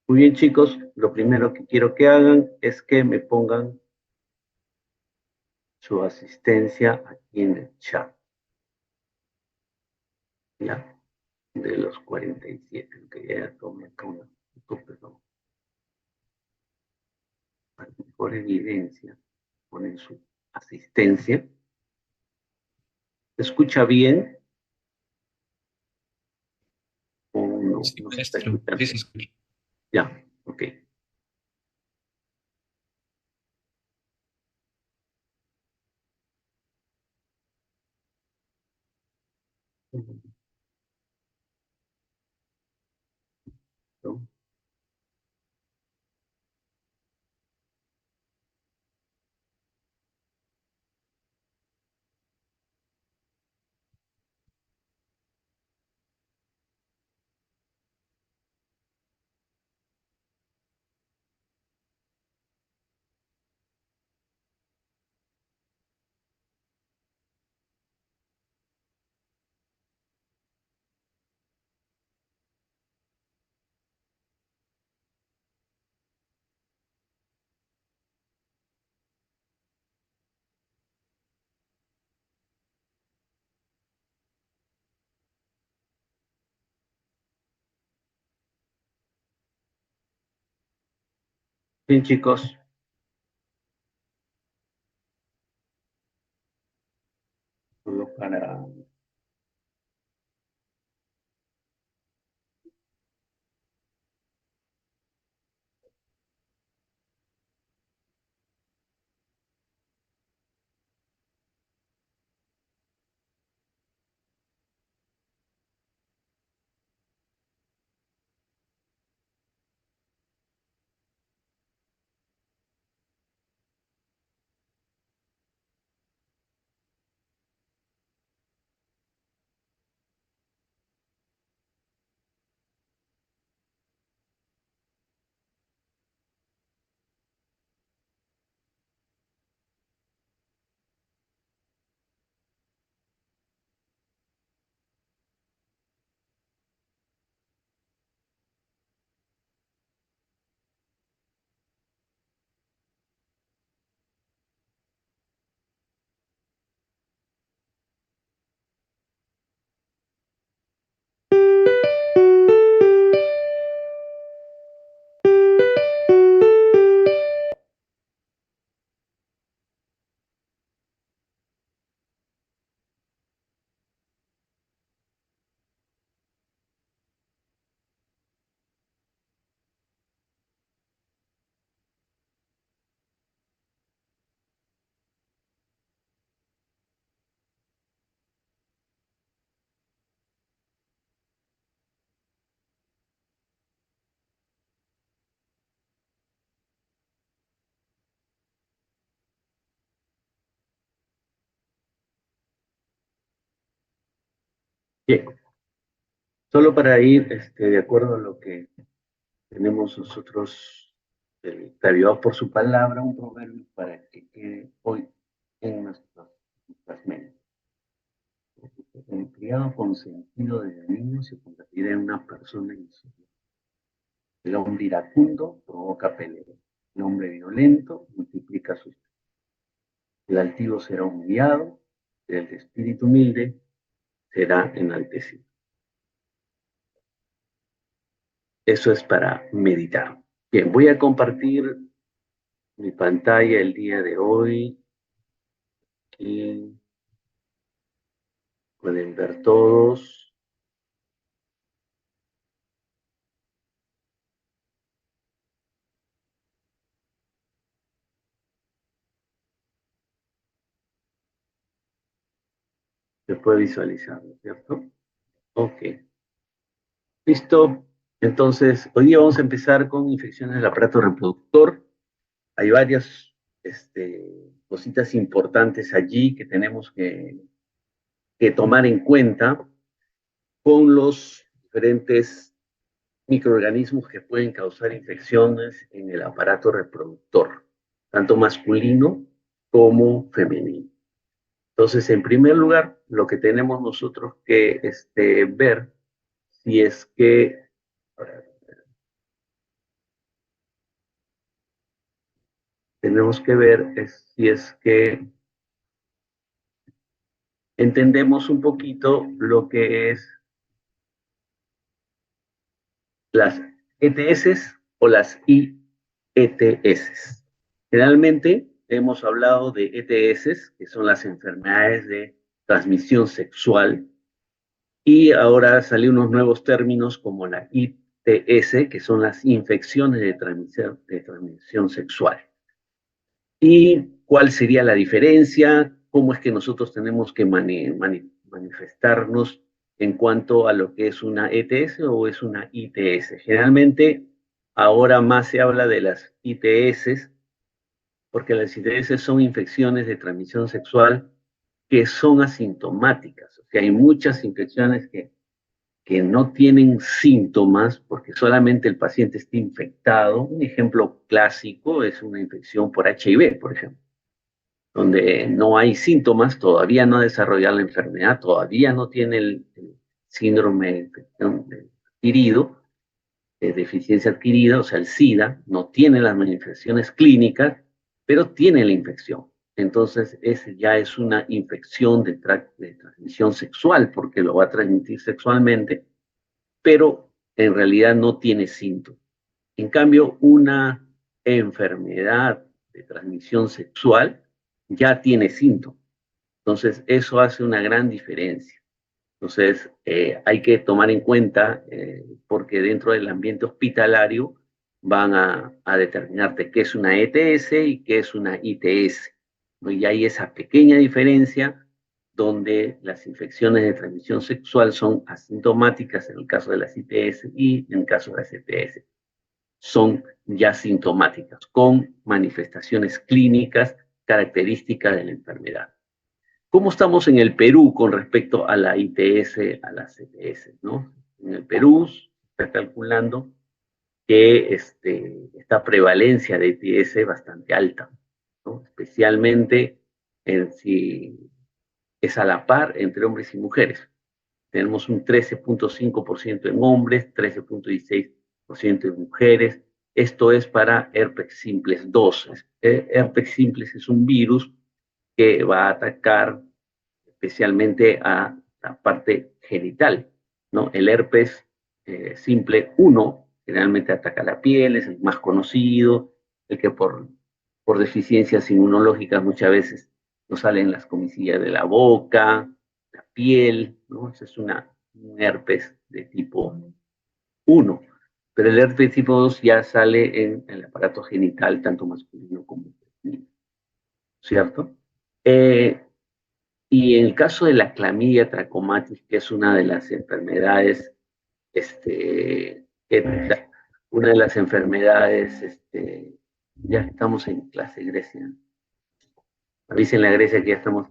Muy bien, chicos, lo primero que quiero que hagan es que me pongan su asistencia aquí en el chat, ¿ya? De los 47, que ya tomé acá una foto, perdón, para mejor evidencia, ponen su asistencia. ¿Se escucha bien o no? Sí, No se está maestro. Sí, escuchando. se escucha. Ya, ok. ¿No? Bien, chicos, solo para... Bien, solo para ir de acuerdo a lo que tenemos nosotros, te ayudado por su palabra, un proverbio para que quede hoy en nuestras mentes. El criado consentido de niño se convertirá en una persona insolente. El hombre iracundo provoca pelea. El hombre violento multiplica sus. El altivo será humillado, el de espíritu humilde será enaltecido. Eso es para meditar. Bien, voy a compartir mi pantalla el día de hoy y pueden ver todos. Se puede visualizar, ¿no es cierto? Ok, listo. Entonces, hoy día vamos a empezar con infecciones del aparato reproductor. Hay varias cositas importantes allí que tenemos que tomar en cuenta con los diferentes microorganismos que pueden causar infecciones en el aparato reproductor, tanto masculino como femenino. Entonces, en primer lugar, lo que tenemos nosotros que ver si es que tenemos que ver es si es que entendemos un poquito lo que es las ETS o las IETS. Generalmente hemos hablado de ETS, que son las enfermedades de transmisión sexual, y ahora salen unos nuevos términos como la ITS, que son las infecciones de transmisión sexual. ¿Y cuál sería la diferencia? ¿Cómo es que nosotros tenemos que manifestarnos en cuanto a lo que es una ETS o es una ITS? Generalmente, ahora más se habla de las ITS, porque las ITS son infecciones de transmisión sexual que son asintomáticas. O sea, hay muchas infecciones que no tienen síntomas porque solamente el paciente está infectado. Un ejemplo clásico es una infección por HIV, por ejemplo, donde no hay síntomas, todavía no ha desarrollado la enfermedad, todavía no tiene el síndrome de infección adquirido, de deficiencia adquirida, o sea, el SIDA, no tiene las manifestaciones clínicas, pero tiene la infección. Entonces, ese ya es una infección de transmisión sexual, porque lo va a transmitir sexualmente, pero en realidad no tiene síntomas. En cambio, una enfermedad de transmisión sexual ya tiene síntomas. Entonces, eso hace una gran diferencia. Entonces, hay que tomar en cuenta, porque dentro del ambiente hospitalario van a determinarte qué es una ETS y qué es una ITS, ¿no? Y hay esa pequeña diferencia donde las infecciones de transmisión sexual son asintomáticas en el caso de las ITS y en el caso de las ETS son ya sintomáticas, con manifestaciones clínicas características de la enfermedad. ¿Cómo estamos en el Perú con respecto a la ITS, a las CTS, ¿no? En el Perú se está calculando que esta prevalencia de ITS es bastante alta, ¿no? Especialmente si es a la par entre hombres y mujeres. Tenemos un 13.5% en hombres, 13.16% en mujeres. Esto es para herpes simplex 2. Herpes simplex es un virus que va a atacar especialmente a la parte genital, ¿no? El herpes simple 1 generalmente ataca la piel, es el más conocido, el que por deficiencias inmunológicas muchas veces nos salen las comicillas de la boca, la piel, ¿no? Ese es un herpes de tipo 1. Pero el herpes tipo 2 ya sale en el aparato genital, tanto masculino como femenino, ¿cierto? Y en el caso de la clamidia trachomatis, que es una de las enfermedades, una de las enfermedades, ya estamos en clase Grecia. Avisen la Grecia que ya estamos.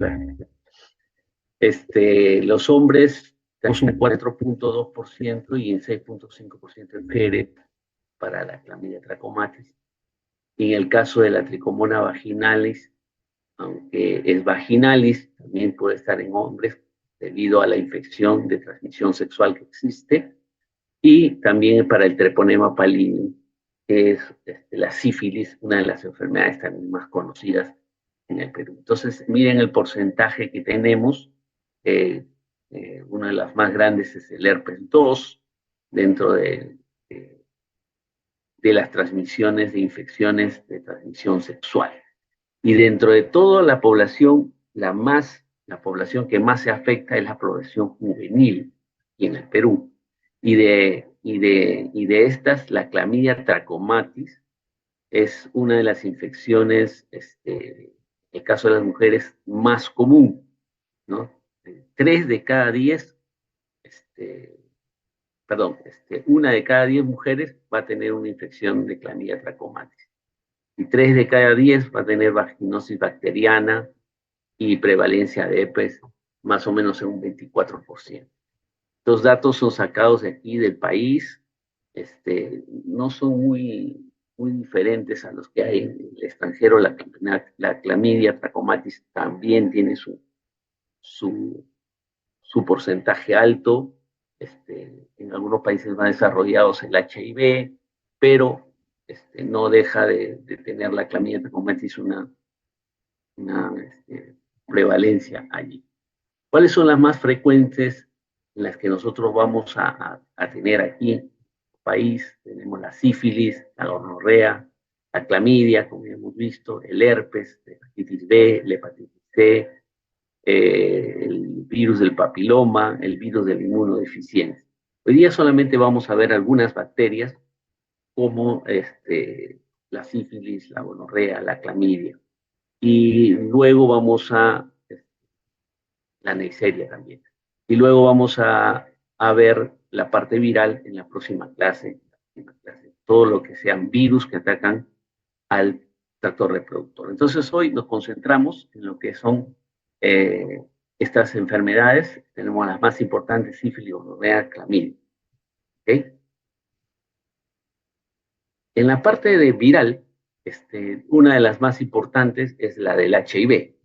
Los hombres tenemos un 4.2% y en 6.5% en mujeres para la clamidia trachomatis. Y en el caso de la tricomona vaginalis, aunque es vaginalis, también puede estar en hombres debido a la infección de transmisión sexual que existe, y también para el treponema pallidum, que es la sífilis, una de las enfermedades también más conocidas en el Perú. Entonces, miren el porcentaje que tenemos. Una de las más grandes es el herpes 2, dentro de las transmisiones de infecciones de transmisión sexual. Y dentro de toda la población, la población que más se afecta es la población juvenil y en el Perú. Y de estas, la clamidia trachomatis es una de las infecciones, en el caso de las mujeres, más común, ¿no? 3 de cada 10, este, perdón, una de cada 10 mujeres va a tener una infección de clamidia trachomatis. Y 3 de cada 10 va a tener vaginosis bacteriana y prevalencia de herpes más o menos en un 24%. Los datos son sacados de aquí del país, no son muy diferentes a los que hay en el extranjero. La clamidia trachomatis también tiene su, su porcentaje alto. En algunos países más desarrollados el HIV, pero no deja de tener la clamidia trachomatis una prevalencia allí. ¿Cuáles son las más frecuentes en las que nosotros vamos a tener aquí en el país? Tenemos la sífilis, la gonorrea, la clamidia, como ya hemos visto, el herpes, la hepatitis B, la hepatitis C, el virus del papiloma, el virus de la inmunodeficiencia. Hoy día solamente vamos a ver algunas bacterias como la sífilis, la gonorrea, la clamidia. Y luego vamos a la Neisseria también. Y luego vamos a ver la parte viral en la próxima clase. Todo lo que sean virus que atacan al tracto reproductor. Entonces hoy nos concentramos en lo que son estas enfermedades. Tenemos las más importantes: sífilis, gonorrea, clamidia. ¿Okay? En la parte de viral, una de las más importantes es la del HIV.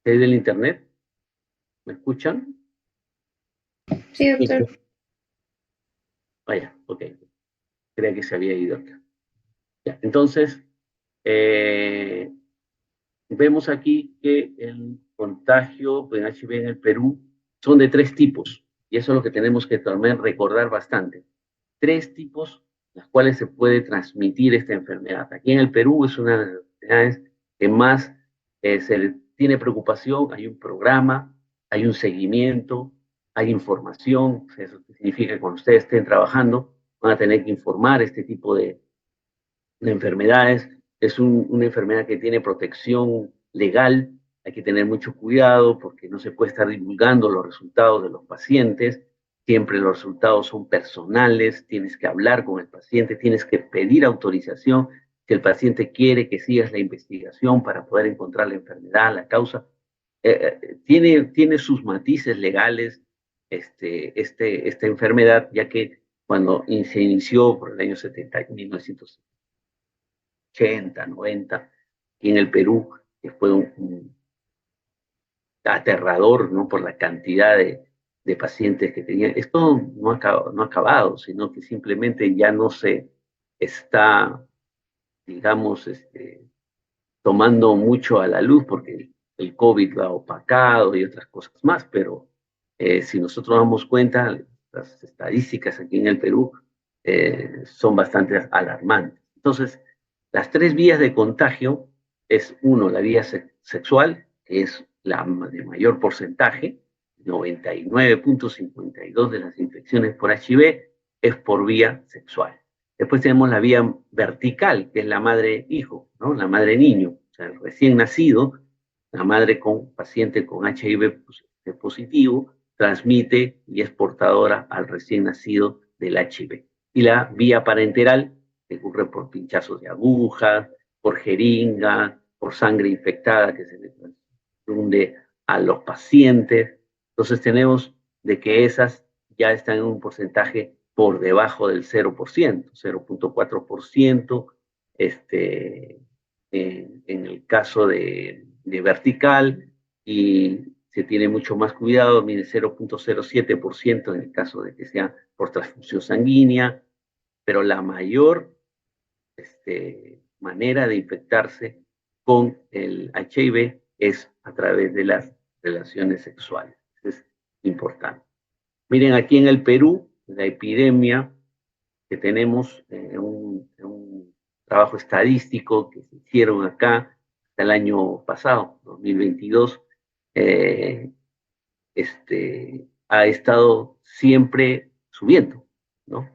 ¿Es del internet? ¿Me escuchan? Sí, doctor. Vaya, ok. Creía que se había ido acá. Ya, entonces, eh, vemos aquí que el contagio en HIV en el Perú son de 3 tipos, y eso es lo que tenemos que también recordar bastante. 3 tipos en los cuales se puede transmitir esta enfermedad. Aquí en el Perú es una de las enfermedades que más se tiene preocupación. Hay un programa, hay un seguimiento, hay información. Eso significa que cuando ustedes estén trabajando van a tener que informar este tipo de enfermedades. Es una enfermedad que tiene protección legal. Hay que tener mucho cuidado porque no se puede estar divulgando los resultados de los pacientes. Siempre los resultados son personales. Tienes que hablar con el paciente, tienes que pedir autorización. Si el paciente quiere que sigas la investigación para poder encontrar la enfermedad, la causa, tiene sus matices legales esta enfermedad, ya que cuando se inició por el año 70, 1970, 80, 90, y en el Perú, que fue un aterrador, ¿no? Por la cantidad de pacientes que tenían. Esto no ha acabado, sino que simplemente ya no se está, digamos, tomando mucho a la luz porque el COVID lo ha opacado y otras cosas más, pero si nosotros damos cuenta, las estadísticas aquí en el Perú son bastante alarmantes. Entonces, las 3 vías de contagio es, uno, la vía sexual, que es la de mayor porcentaje. 99.52 de las infecciones por HIV es por vía sexual. Después tenemos la vía vertical, que es la madre-hijo, ¿no? La madre-niño, o sea, el recién nacido, la madre con paciente con HIV positivo, transmite y es portadora al recién nacido del HIV. Y la vía parenteral, que ocurre por pinchazos de aguja, por jeringa, por sangre infectada que se le transfunde a los pacientes. Entonces tenemos de que esas ya están en un porcentaje por debajo del 0%, 0.4%, en el caso de vertical, y se tiene mucho más cuidado, mide 0.07% en el caso de que sea por transfusión sanguínea, pero la mayor manera de infectarse con el HIV es a través de las relaciones sexuales. Es importante. Miren, aquí en el Perú, la epidemia que tenemos, un trabajo estadístico que se hicieron acá hasta el año pasado, 2022, ha estado siempre subiendo, ¿no?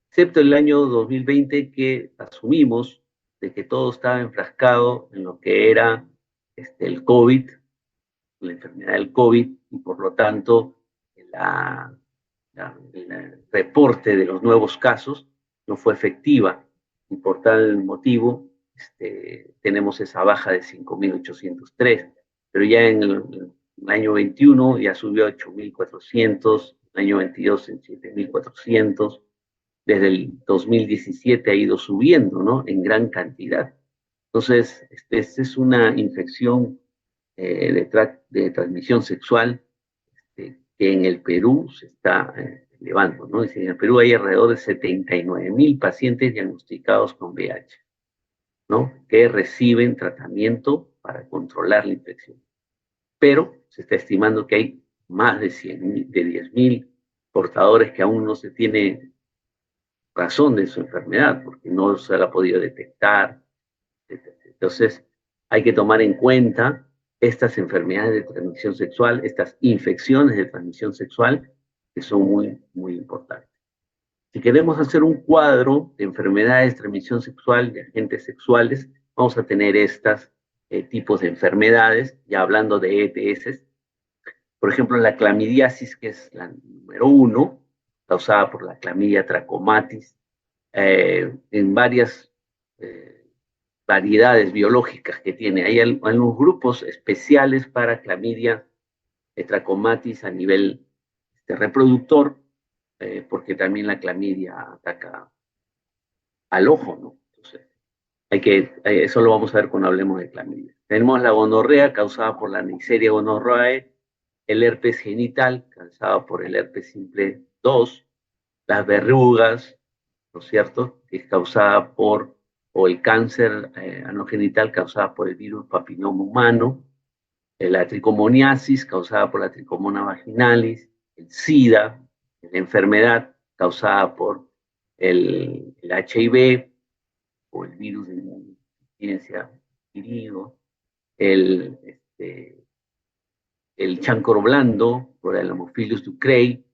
Excepto el año 2020, que asumimos de que todo estaba enfrascado en lo que era el COVID, la enfermedad del COVID, y por lo tanto el reporte de los nuevos casos no fue efectiva, y por tal motivo tenemos esa baja de 5.803, pero ya en el año 21 ya subió a 8.400, el año 22 en 7.400, desde el 2017 ha ido subiendo, ¿no? En gran cantidad. Entonces, esta es una infección de transmisión sexual que en el Perú se está elevando, ¿no? En el Perú hay alrededor de 79.000 pacientes diagnosticados con VIH, ¿no? Que reciben tratamiento para controlar la infección. Pero se está estimando que hay más de 10.000 portadores que aún no se tiene razón de su enfermedad, porque no se la ha podido detectar, etc. Entonces, hay que tomar en cuenta estas enfermedades de transmisión sexual, estas infecciones de transmisión sexual, que son muy, muy importantes. Si queremos hacer un cuadro de enfermedades de transmisión sexual, de agentes sexuales, vamos a tener estos tipos de enfermedades, ya hablando de ETS. Por ejemplo, la clamidiasis, que es la número 1, causada por la clamidia trachomatis, en varias variedades biológicas que tiene. Hay algunos grupos especiales para clamidia trachomatis a nivel reproductor, porque también la clamidia ataca al ojo, ¿no? Entonces, eso lo vamos a ver cuando hablemos de clamidia. Tenemos la gonorrea causada por la Neisseria gonorrhoeae, el herpes genital causado por el herpes simple 2, las verrugas, ¿no es cierto?, que es causada por, o el cáncer anogenital causada por el virus papiloma humano, la tricomoniasis causada por la tricomona vaginalis, el SIDA, la enfermedad causada por el HIV o el virus de insuficiencia adquirido, el, el chancro blando por el Haemophilus ducreyi,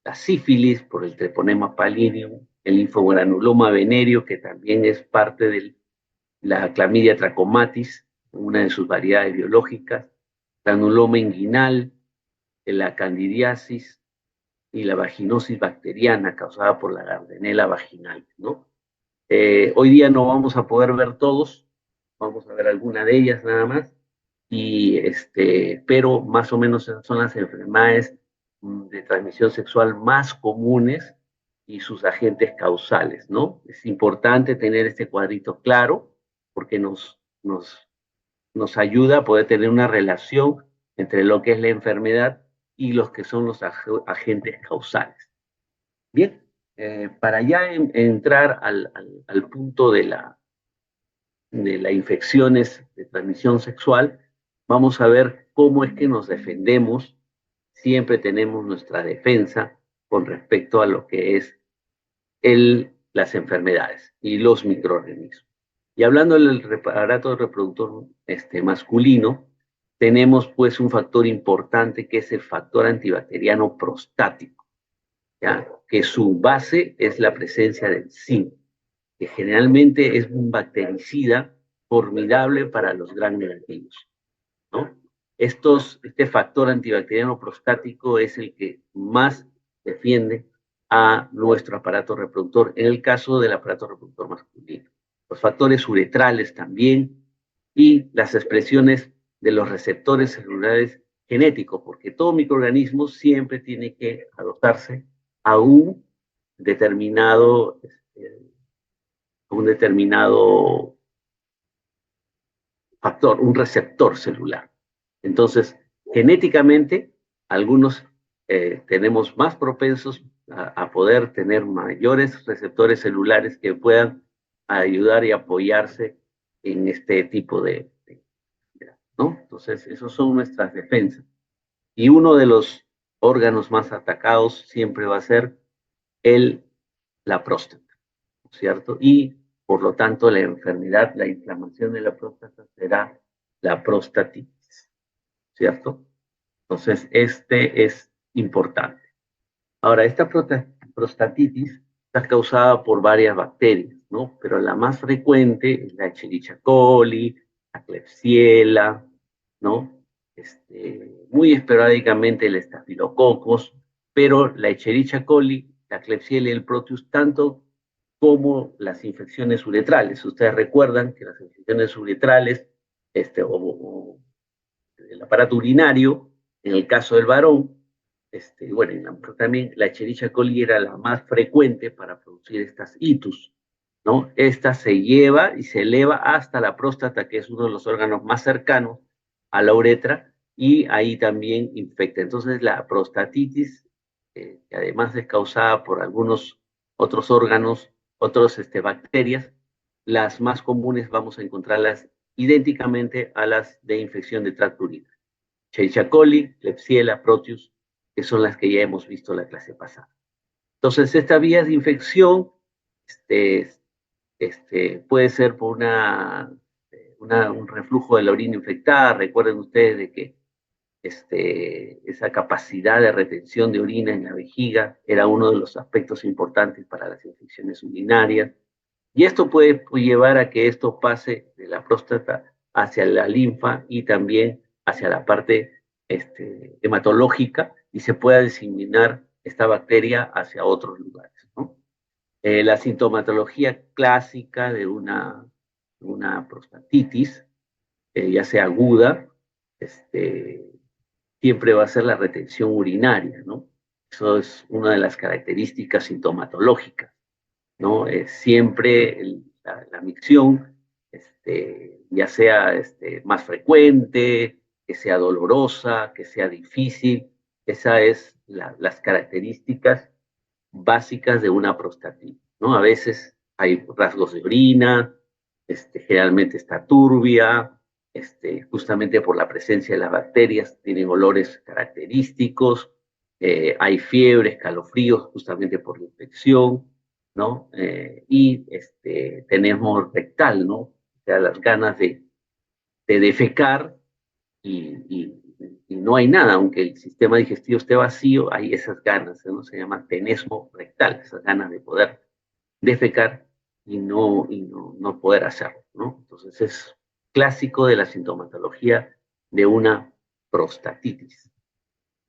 la sífilis por el treponema pallidum, el linfogranuloma venéreo, que también es parte de la clamidia trachomatis, una de sus variedades biológicas, granuloma inguinal, la candidiasis y la vaginosis bacteriana causada por la Gardnerella vaginalis, ¿no? Hoy día no vamos a poder ver todos, vamos a ver alguna de ellas nada más, pero más o menos son las enfermedades de transmisión sexual más comunes y sus agentes causales, ¿no? Es importante tener este cuadrito claro porque nos ayuda a poder tener una relación entre lo que es la enfermedad y los que son los agentes causales. Bien, para ya entrar al punto de la infecciones de transmisión sexual, vamos a ver cómo es que nos defendemos. Siempre tenemos nuestra defensa con respecto a lo que es las enfermedades y los microorganismos. Y hablando del aparato reproductor masculino, tenemos pues un factor importante que es el factor antibacteriano prostático, ¿ya? Que su base es la presencia del zinc, que generalmente es un bactericida formidable para los gram negativos, ¿no? Este factor antibacteriano prostático es el que más defiende a nuestro aparato reproductor, en el caso del aparato reproductor masculino. Los factores uretrales también y las expresiones de los receptores celulares genéticos, porque todo microorganismo siempre tiene que adaptarse a un determinado, factor, un receptor celular. Entonces, genéticamente, algunos tenemos más propensos a poder tener mayores receptores celulares que puedan ayudar y apoyarse en este tipo ¿no? Entonces, esos son nuestras defensas. Y uno de los órganos más atacados siempre va a ser la próstata, ¿no es cierto? Y por lo tanto, la enfermedad, la inflamación de la próstata será la prostatitis, ¿cierto? Entonces, este es importante. Ahora, esta prostatitis está causada por varias bacterias, ¿no? Pero la más frecuente es la Escherichia coli, la Klebsiella, ¿no? Muy esporádicamente el Staphylococcus, pero la Escherichia coli, la Klebsiella y el Proteus, tanto como las infecciones uretrales. Ustedes recuerdan que las infecciones uretrales, o el aparato urinario, en el caso del varón, bueno, también la Escherichia coli era la más frecuente para producir estas itus, ¿no? Esta se lleva y se eleva hasta la próstata, que es uno de los órganos más cercanos a la uretra y ahí también infecta. Entonces la prostatitis, que además es causada por algunos otros órganos, otras bacterias, las más comunes vamos a encontrarlas idénticamente a las de infección de tracto urinario. Escherichia coli, Klebsiella, Proteus, que son las que ya hemos visto la clase pasada. Entonces, esta vía de infección este, puede ser por un reflujo de la orina infectada. Recuerden ustedes de que esa capacidad de retención de orina en la vejiga era uno de los aspectos importantes para las infecciones urinarias. Y esto puede llevar a que esto pase de la próstata hacia la linfa y también hacia la parte hematológica y se pueda diseminar esta bacteria hacia otros lugares, ¿no? La sintomatología clásica de una prostatitis, ya sea aguda, siempre va a ser la retención urinaria, ¿no? Eso es una de las características sintomatológicas, ¿no? Siempre la micción, ya sea más frecuente, que sea dolorosa, que sea difícil, esas es las características básicas de una prostatitis, ¿no? A veces hay rasgos de orina, generalmente está turbia, justamente por la presencia de las bacterias, tienen olores característicos, hay fiebre, escalofríos, justamente por la infección, ¿no? Y tenemos rectal, ¿no? O sea, las ganas de defecar y no hay nada, aunque el sistema digestivo esté vacío, hay esas ganas, ¿no? Se llama tenesmo rectal, esas ganas de poder defecar y no poder hacerlo, ¿no? Entonces es clásico de la sintomatología de una prostatitis,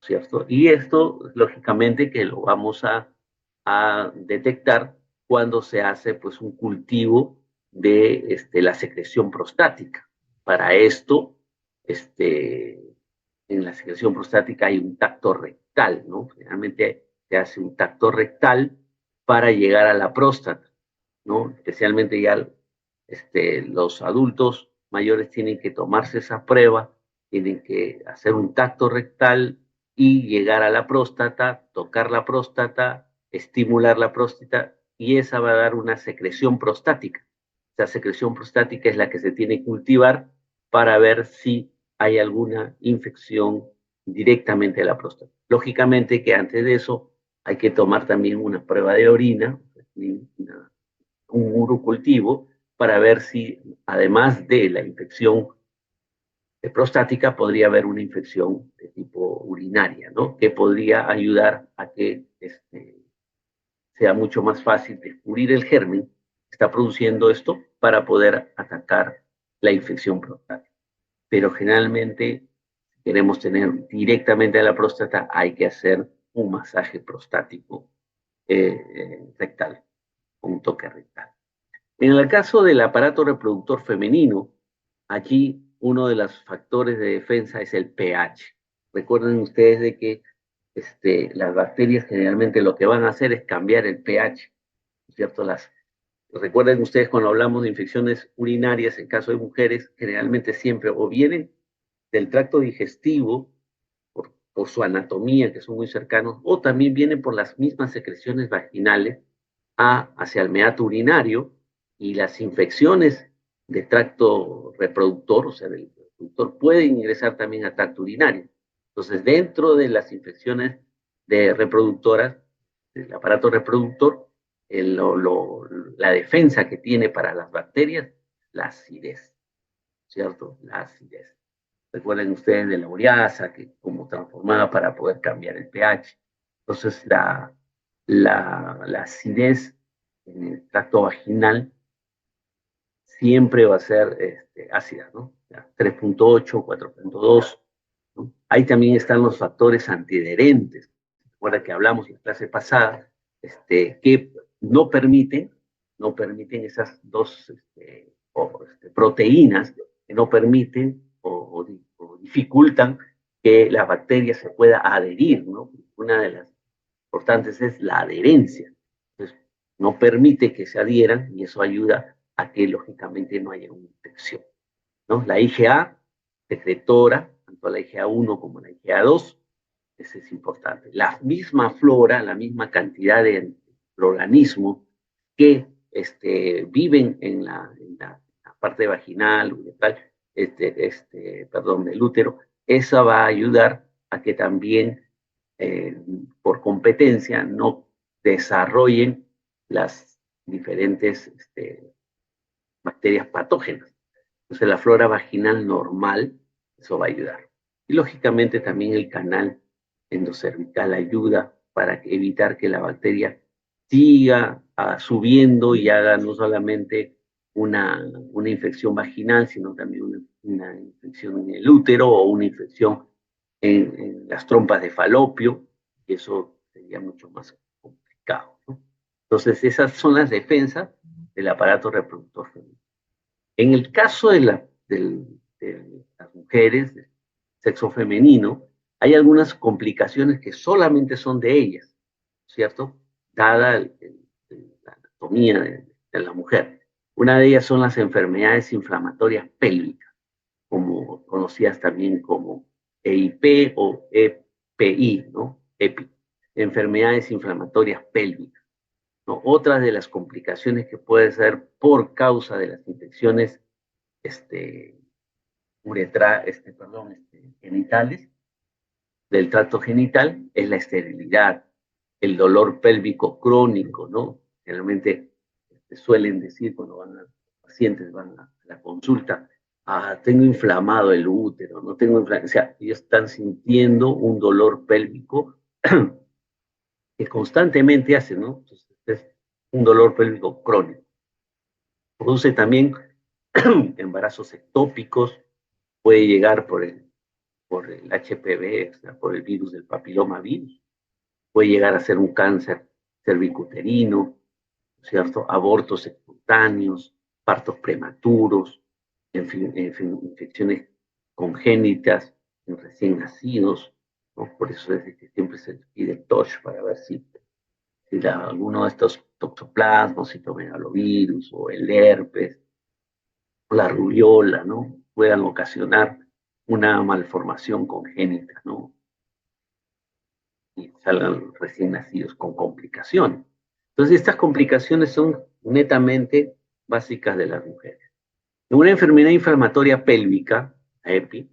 ¿cierto? Y esto, lógicamente, que lo vamos a detectar cuando se hace pues un cultivo de la secreción prostática. Para esto, en la secreción prostática hay un tacto rectal, ¿no? Generalmente se hace un tacto rectal para llegar a la próstata, ¿no? Especialmente ya los adultos mayores tienen que tomarse esa prueba, tienen que hacer un tacto rectal y llegar a la próstata, tocar la próstata, estimular la próstata y esa va a dar una secreción prostática. Esa secreción prostática es la que se tiene que cultivar para ver si hay alguna infección directamente de la próstata. Lógicamente que antes de eso hay que tomar también una prueba de orina, un urocultivo, para ver si además de la infección prostática podría haber una infección de tipo urinaria, ¿no? Que podría ayudar a que sea mucho más fácil descubrir el germen que está produciendo esto para poder atacar la infección prostática. Pero generalmente, si queremos tener directamente a la próstata, hay que hacer un masaje prostático rectal, un toque rectal. En el caso del aparato reproductor femenino, aquí uno de los factores de defensa es el pH. Recuerden ustedes de que las bacterias generalmente lo que van a hacer es cambiar el pH, ¿cierto? Recuerden ustedes cuando hablamos de infecciones urinarias, en caso de mujeres, generalmente siempre o vienen del tracto digestivo, por su anatomía, que son muy cercanos, o también vienen por las mismas secreciones vaginales hacia el meato urinario, y las infecciones de tracto reproductor, o sea, del reproductor, pueden ingresar también a tracto urinario. Entonces, dentro de las infecciones de reproductoras, del aparato reproductor, la defensa que tiene para las bacterias, la acidez, ¿cierto? La acidez. Recuerden ustedes de la ureasa, que como transformaba para poder cambiar el pH. Entonces, la acidez en el tracto vaginal siempre va a ser ácida, ¿no? 3.8, 4.2, ¿no? Ahí también están los factores antiadherentes. Recuerda que hablamos en la clase pasada, que no permiten esas dos proteínas que no permiten o dificultan que la bacteria se pueda adherir, ¿no? Una de las importantes es la adherencia. Entonces, no permite que se adhieran y eso ayuda a que lógicamente no haya una infección, ¿no? La IgA secretora, tanto la IgA1 como la IgA2. Eso es importante. La misma flora, la misma cantidad de organismos que viven en la parte vaginal, uretral, perdón, del útero, esa va a ayudar a que también, por competencia, no desarrollen las diferentes bacterias patógenas. Entonces, la flora vaginal normal, eso va a ayudar. Y lógicamente también el canal endocervical ayuda para evitar que la bacteria siga subiendo y haga no solamente una infección vaginal, sino también una infección en el útero o una infección en las trompas de falopio, y eso sería mucho más complicado, ¿no? Entonces, esas son las defensas del aparato reproductor femenino. En el caso de las mujeres de sexo femenino, hay algunas complicaciones que solamente son de ellas, ¿cierto? Dada la anatomía de la mujer. Una de ellas son las enfermedades inflamatorias pélvicas, como conocidas también como EIP o EPI, ¿no? EPI, enfermedades inflamatorias pélvicas, ¿no? Otras de las complicaciones que puede ser por causa de las infecciones este, genitales, del tracto genital, es la esterilidad, el dolor pélvico crónico, ¿no? Generalmente suelen decir cuando pacientes van a la consulta, tengo inflamado el útero, no tengo inflamación, o sea, ellos están sintiendo un dolor pélvico que constantemente hacen, ¿no? Entonces, es un dolor pélvico crónico. Produce también embarazos ectópicos, puede llegar por el HPV, o sea, por el virus del papilomavirus, puede llegar a ser un cáncer cervicuterino, ¿cierto? Abortos espontáneos, partos prematuros, en fin, infecciones congénitas en recién nacidos, ¿no? Por eso es que siempre se les pide el TOSH para ver si alguno de estos toxoplasmos, citomegalovirus o el herpes, o la rubiola, ¿no? Puedan ocasionar una malformación congénita, ¿no? Y salgan recién nacidos con complicaciones. Entonces, estas complicaciones son netamente básicas de las mujeres. Una enfermedad inflamatoria pélvica, EPI,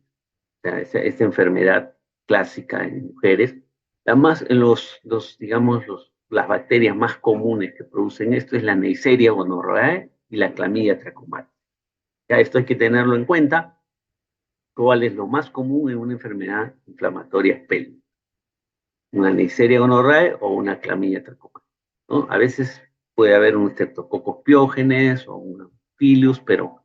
o sea, esta enfermedad clásica en mujeres, además, digamos, las bacterias más comunes que producen esto es la Neisseria gonorrhoeae y la Clamidia trachomatis. Ya esto hay que tenerlo en cuenta, cuál es lo más común en una enfermedad inflamatoria pélvica, una Neisseria gonorrhoeae o una Clamidia trachomatis, ¿no? A veces puede haber un Streptococcus pyogenes o un Pilius, pero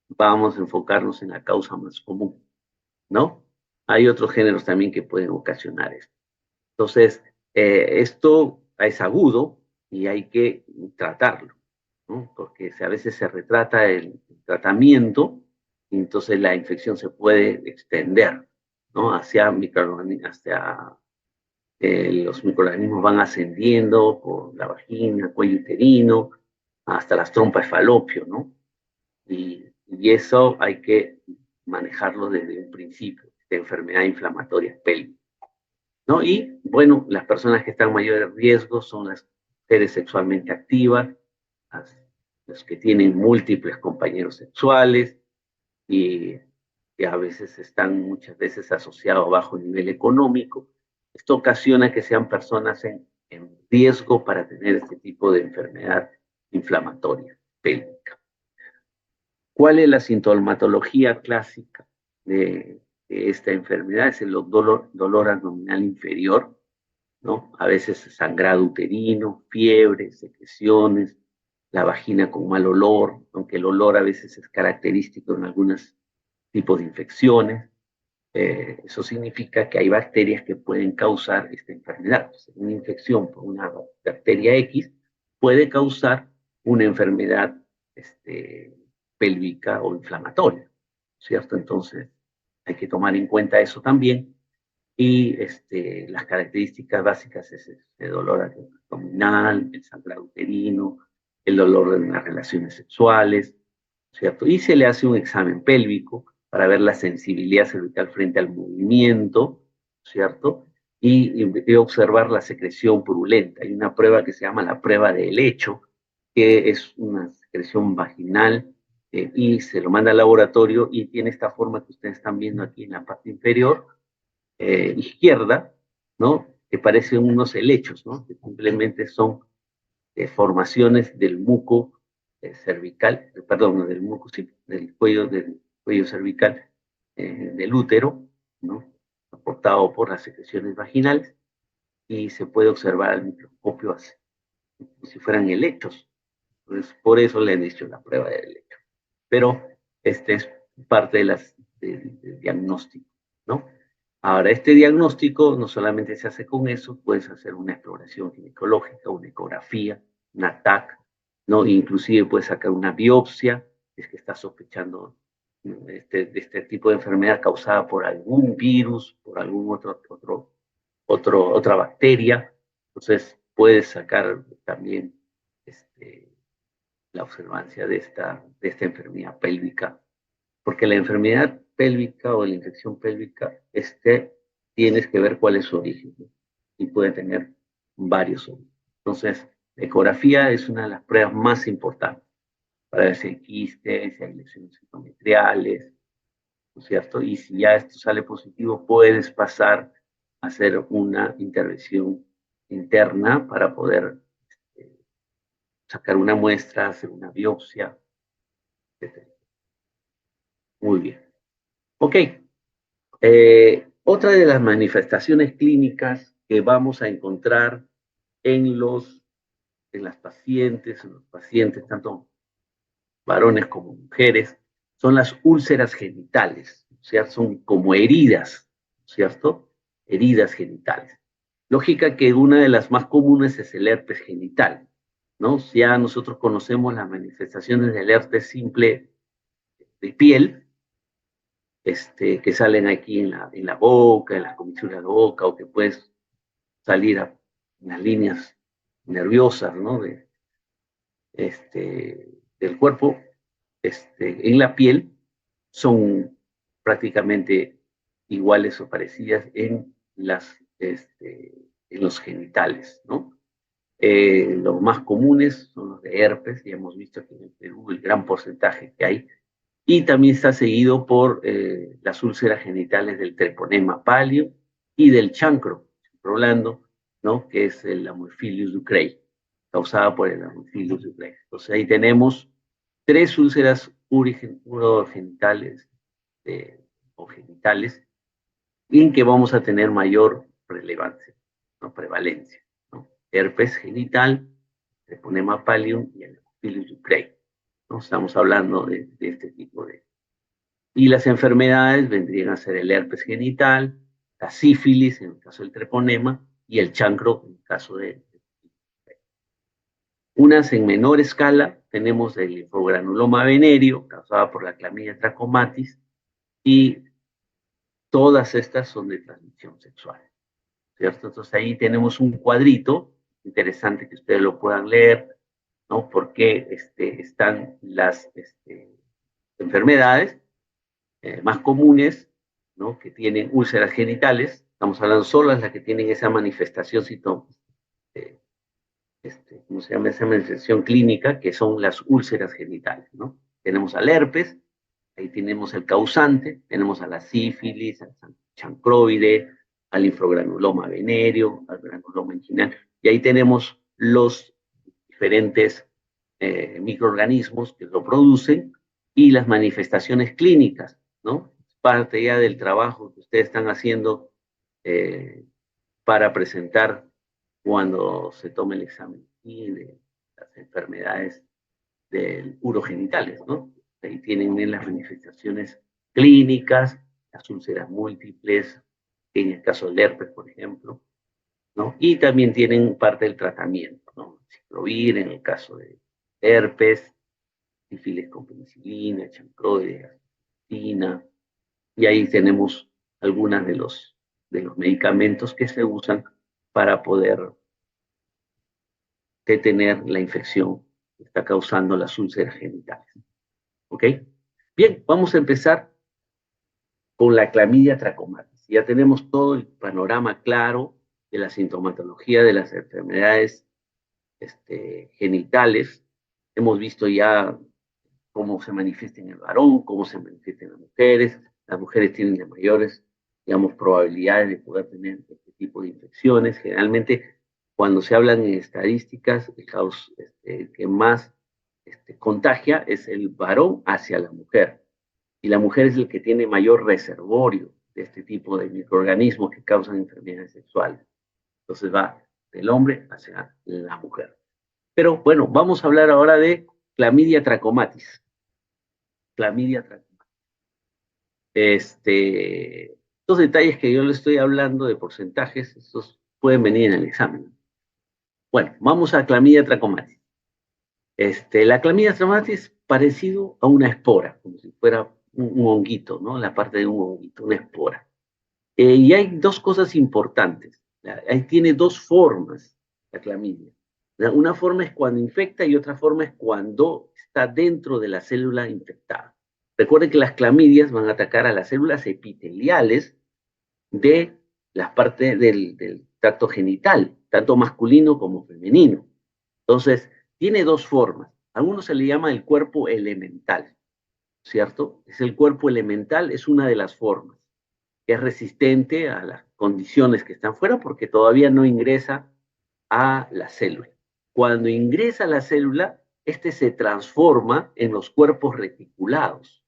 vamos a enfocarnos en la causa más común, ¿no? Hay otros géneros también que pueden ocasionar esto. Entonces, esto es agudo y hay que tratarlo, ¿no? Porque a veces se retrata el tratamiento y entonces la infección se puede extender, ¿no? Hacia los microorganismos van ascendiendo por la vagina, cuello uterino, hasta las trompas de falopio, ¿no? Y eso hay que manejarlo desde un principio, de enfermedad inflamatoria pélvica, ¿no? Y bueno, las personas que están en mayor riesgo son las mujeres sexualmente activas, las que tienen múltiples compañeros sexuales y que a veces están muchas veces asociados a bajo nivel económico. Esto ocasiona que sean personas en riesgo para tener este tipo de enfermedad inflamatoria pélvica. ¿Cuál es la sintomatología clásica de esta enfermedad? Es el dolor abdominal inferior, ¿no? A veces sangrado uterino, fiebre, secreciones, la vagina con mal olor, aunque el olor a veces es característico en algunos tipos de infecciones. Eso significa que hay bacterias que pueden causar esta enfermedad. O sea, una infección por una bacteria X puede causar una enfermedad pélvica o inflamatoria, ¿cierto? Entonces hay que tomar en cuenta eso también. Y las características básicas es el dolor abdominal, el sangrado uterino, el dolor de las relaciones sexuales, ¿cierto? Y se le hace un examen pélvico para ver la sensibilidad cervical frente al movimiento, ¿cierto? Y observar la secreción purulenta. Hay una prueba que se llama la prueba de helecho, que es una secreción vaginal, y se lo manda al laboratorio y tiene esta forma que ustedes están viendo aquí en la parte inferior, izquierda, ¿no? Que parecen unos helechos, ¿no? Que simplemente son formaciones del muco cervical, perdón, del muco, sí, del cuello cervical, del útero, ¿no? Aportado por las secreciones vaginales, y se puede observar al microscopio así, como si fueran helechos. Entonces, por eso le han dicho la prueba del helecho. Pero este es parte del diagnóstico, ¿no? Ahora, este diagnóstico no solamente se hace con eso, puedes hacer una exploración ginecológica, una ecografía, una TAC, ¿no? Inclusive puedes sacar una biopsia, si es que estás sospechando de este tipo de enfermedad causada por algún virus, por algún otra bacteria. Entonces, puedes sacar también la observancia de esta enfermedad pélvica, porque la enfermedad pélvica o la infección pélvica, tienes que ver cuál es su origen, ¿no? Y puede tener varios orígenes. Entonces, la ecografía es una de las pruebas más importantes para ver si hay quistes, si hay lesiones endometriales, ¿no es cierto? Y si ya esto sale positivo, puedes pasar a hacer una intervención interna para poder sacar una muestra, hacer una biopsia, etc. Muy bien. Ok. Otra de las manifestaciones clínicas que vamos a encontrar en las pacientes, en los pacientes, tanto varones como mujeres, son las úlceras genitales, o sea, son como heridas, ¿cierto? Heridas genitales. Lógica que una de las más comunes es el herpes genital, ¿no? Ya nosotros conocemos las manifestaciones del herpes simple de piel, que salen aquí en la boca, en las comisuras de la boca, o que puedes salir en las líneas nerviosas, ¿no? Del cuerpo, en la piel, son prácticamente iguales o parecidas en los genitales, ¿no? Los más comunes son los de herpes, ya hemos visto que en el Perú el gran porcentaje que hay, y también está seguido por las úlceras genitales del treponema pallio y del chancro blando, ¿no? Que es el Amorphilius ducreyi, causada por el Amorphilius ducreyi. Entonces ahí tenemos tres úlceras urogenitales o genitales en que vamos a tener mayor relevancia, ¿no? Prevalencia, ¿no? Herpes genital, treponema pallium y el Amorphilius ducreyi, ¿no? Estamos hablando de este tipo de... Y las enfermedades vendrían a ser el herpes genital, la sífilis en el caso del treponema y el chancro en el caso de... Unas en menor escala tenemos el linfogranuloma venéreo causada por la clamidia trachomatis, y todas estas son de transmisión sexual, ¿cierto? Entonces ahí tenemos un cuadrito interesante que ustedes lo puedan leer, ¿no? Porque están las enfermedades más comunes, ¿no? Que tienen úlceras genitales. Estamos hablando solo de las que tienen esa manifestación, eh, ¿cómo se llama? Esa manifestación clínica, que son las úlceras genitales, ¿no? Tenemos al herpes, ahí tenemos el causante, tenemos a la sífilis, al chancroide, al linfogranuloma venéreo, al granuloma inguinal, y ahí tenemos los diferentes microorganismos que lo producen y las manifestaciones clínicas, ¿no? Parte ya del trabajo que ustedes están haciendo eh, para presentar cuando se tome el examen y de las enfermedades urogenitales, ¿no? Ahí tienen las manifestaciones clínicas, las úlceras múltiples, en el caso del herpes, por ejemplo, ¿no? Y también tienen parte del tratamiento, ¿no? Ciclovir en el caso de herpes, sífilis con penicilina, chancroides, aspirina, y ahí tenemos algunos de los medicamentos que se usan para poder detener la infección que está causando las úlceras genitales. ¿Ok? Bien, vamos a empezar con la clamidia trachomatis. Ya tenemos todo el panorama claro de la sintomatología de las enfermedades genitales. Hemos visto ya cómo se manifiesta en el varón, cómo se manifiesta en las mujeres. Las mujeres tienen las mayores, digamos, probabilidades de poder tener este tipo de infecciones. Generalmente, cuando se hablan en estadísticas, el que más contagia es el varón hacia la mujer. Y la mujer es el que tiene mayor reservorio de este tipo de microorganismos que causan enfermedades sexuales. Entonces va del hombre hacia la mujer. Pero bueno, vamos a hablar ahora de clamidia trachomatis. Clamidia trachomatis. Estos detalles que yo le estoy hablando de porcentajes, estos pueden venir en el examen. Bueno, vamos a clamidia trachomatis. La clamidia trachomatis es parecido a una espora, como si fuera un honguito, ¿no? La parte de un honguito, una espora. Y hay dos cosas importantes. Ahí tiene dos formas la clamidia. Una forma es cuando infecta y otra forma es cuando está dentro de la célula infectada. Recuerden que las clamidias van a atacar a las células epiteliales de las partes del tracto genital, tanto masculino como femenino. Entonces, tiene dos formas. A uno se le llama el cuerpo elemental, ¿cierto? Es el cuerpo elemental, es una de las formas, que es resistente a las condiciones que están fuera porque todavía no ingresa a la célula. Cuando ingresa a la célula, se transforma en los cuerpos reticulados,